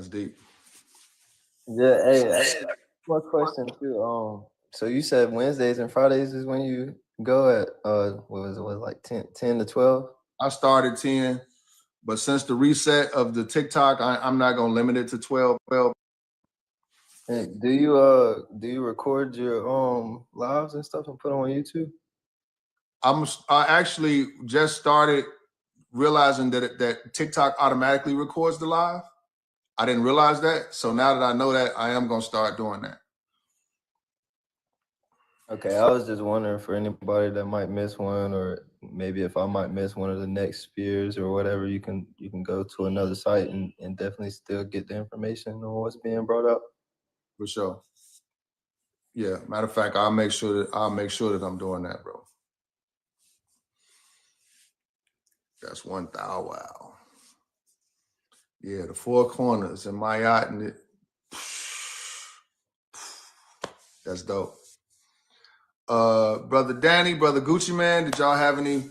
deep. Yeah, hey, one question too. So you said Wednesdays and Fridays is when you go at what was it like 10 to 12? I started 10, but since the reset of the TikTok, I'm not gonna limit it to 12. And do you record your lives and stuff and put them on YouTube? I actually just started realizing that TikTok automatically records the live. I didn't realize that. So now that I know that, I am gonna start doing that. Okay, I was just wondering for anybody that might miss one, or maybe if I might miss one of the next spears or whatever, you can go to another site and definitely still get the information on what's being brought up. For sure. Yeah. Matter of fact, I'll make sure that I'm doing that, bro. That's 1 thou. Wow. Yeah, the 4 corners and my yacht and it. That's dope. Brother Danny, Brother Gucci Man, did y'all have any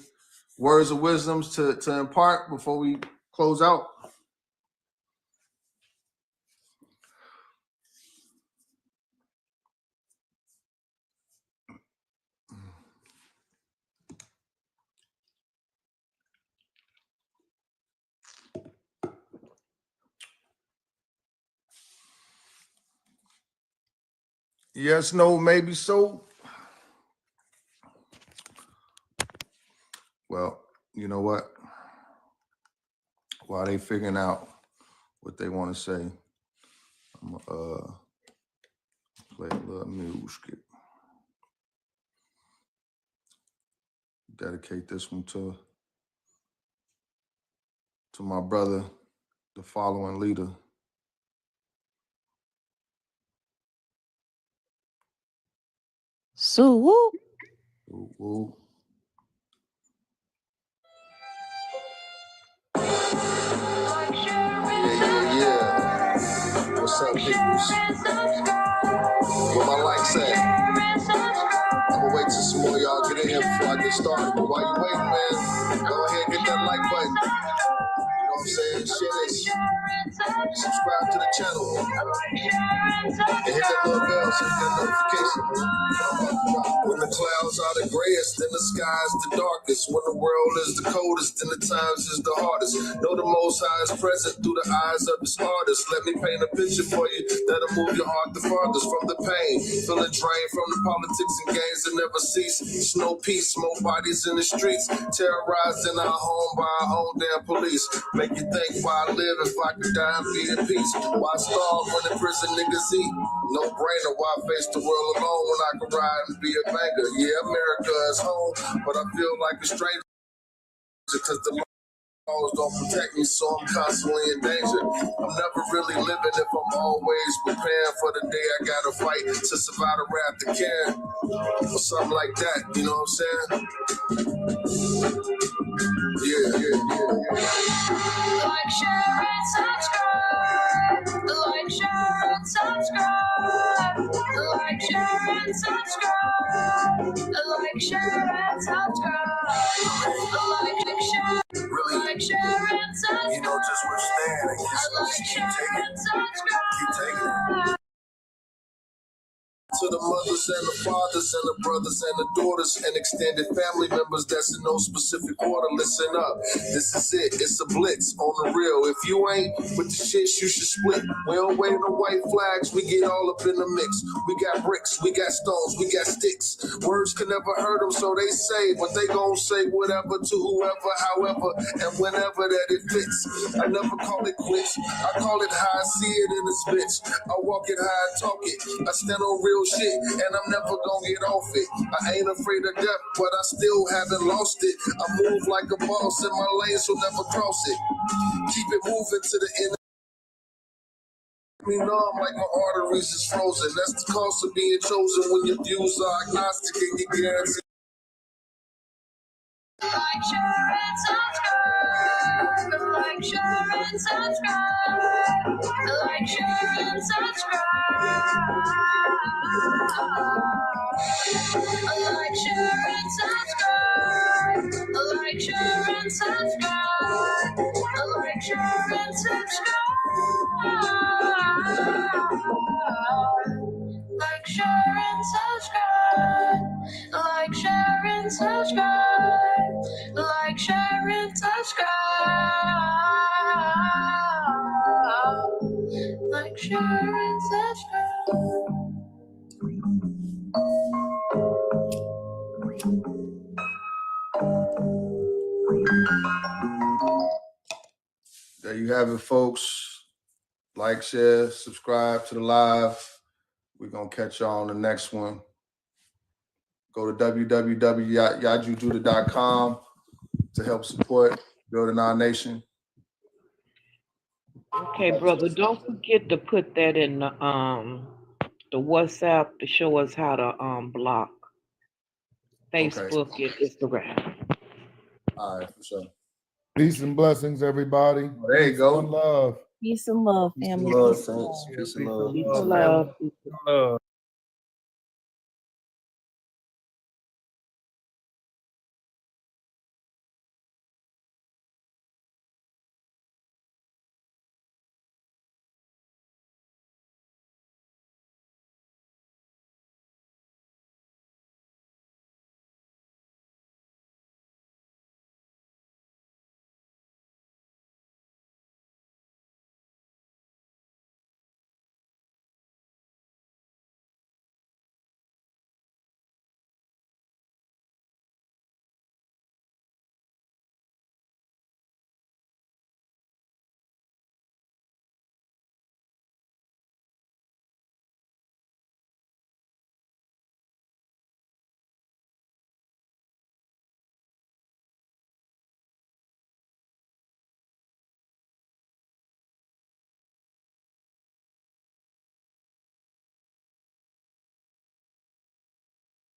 words of wisdoms to impart before we close out? Yes, no, maybe so. Well, you know what? While they figuring out what they want to say, I'm gonna play a little music. Dedicate this one to my brother, the following leader. So woo. Woo, woo. Yeah. What's up, peoples? Where my likes at? I'ma wait till some more y'all get in here before I get started. But while you waiting, man, go ahead and hit that like button. You know what I'm saying? Share this. Subscribe to the channel. And hit that little bell so you get a notification. When the clouds are the grayest and the sky's the darkest, when the world is the coldest and the times is the hardest, know the Most High is present through the eyes of His artist. Let me paint a picture for you that'll move your heart the farthest from the pain. Feeling drained from the politics and games that never cease. There's no peace, more bodies in the streets, terrorized in our home by our own damn police. Make you think why I live if I could die and be in peace. Why starve when in prison niggas eat? No brainer, why face the world alone when I can ride and be a banker? Yeah, America is home, but I feel like a stranger because the laws don't protect me, so I'm constantly in danger. I'm never really living if I'm always preparing for the day I gotta fight to survive the wrath that can, or something like that, you know what I'm saying? Yeah. Like, share, and subscribe. Like, share, and subscribe. Like, share, and subscribe. Like, share, and subscribe. Like, share, really, like, share, and subscribe. You know, just withstand and keep taking it. Keep taking it. to the mothers and the fathers and the brothers and the daughters and extended family members that's in no specific order. Listen up, this is it. It's a blitz on the real. If you ain't with the shits, you should split. We don't wave no white flags. We get all up in the mix. We got bricks, we got stones, we got sticks. Words can never hurt them, so they say, but they gon' say whatever to whoever, however, and whenever that it fits. I never call it quits. I call it how I see it in this bitch. I walk it how I talk it. I stand on real shit, and I'm never gonna get off it. I ain't afraid of death, but I still haven't lost it. I move like a boss, and my lanes will never cross it. Keep it moving to the end. Me numb like my arteries is frozen. That's the cost of being chosen when your views are agnostic and you guarantee. Like, share, and subscribe. Like, share, and subscribe. Like, share, and subscribe. Like, share, and subscribe. Like, share, and subscribe. Like, share, and subscribe. Like, share, and subscribe. Like, share, and subscribe. Like, share, and subscribe. Like, share, and subscribe. There you have it, folks. Like, share, subscribe to the live. We're going to catch y'all on the next one. Go to www.yajujuda.com to help support Building Our Nation. Okay, brother, don't forget to put that in the WhatsApp to show us how to block Facebook and Instagram. All right, for sure. Peace and blessings, everybody. There you go. One love. Peace and love, Peace and family. love, Peace and love. saints. Peace and love. Peace and love. Love.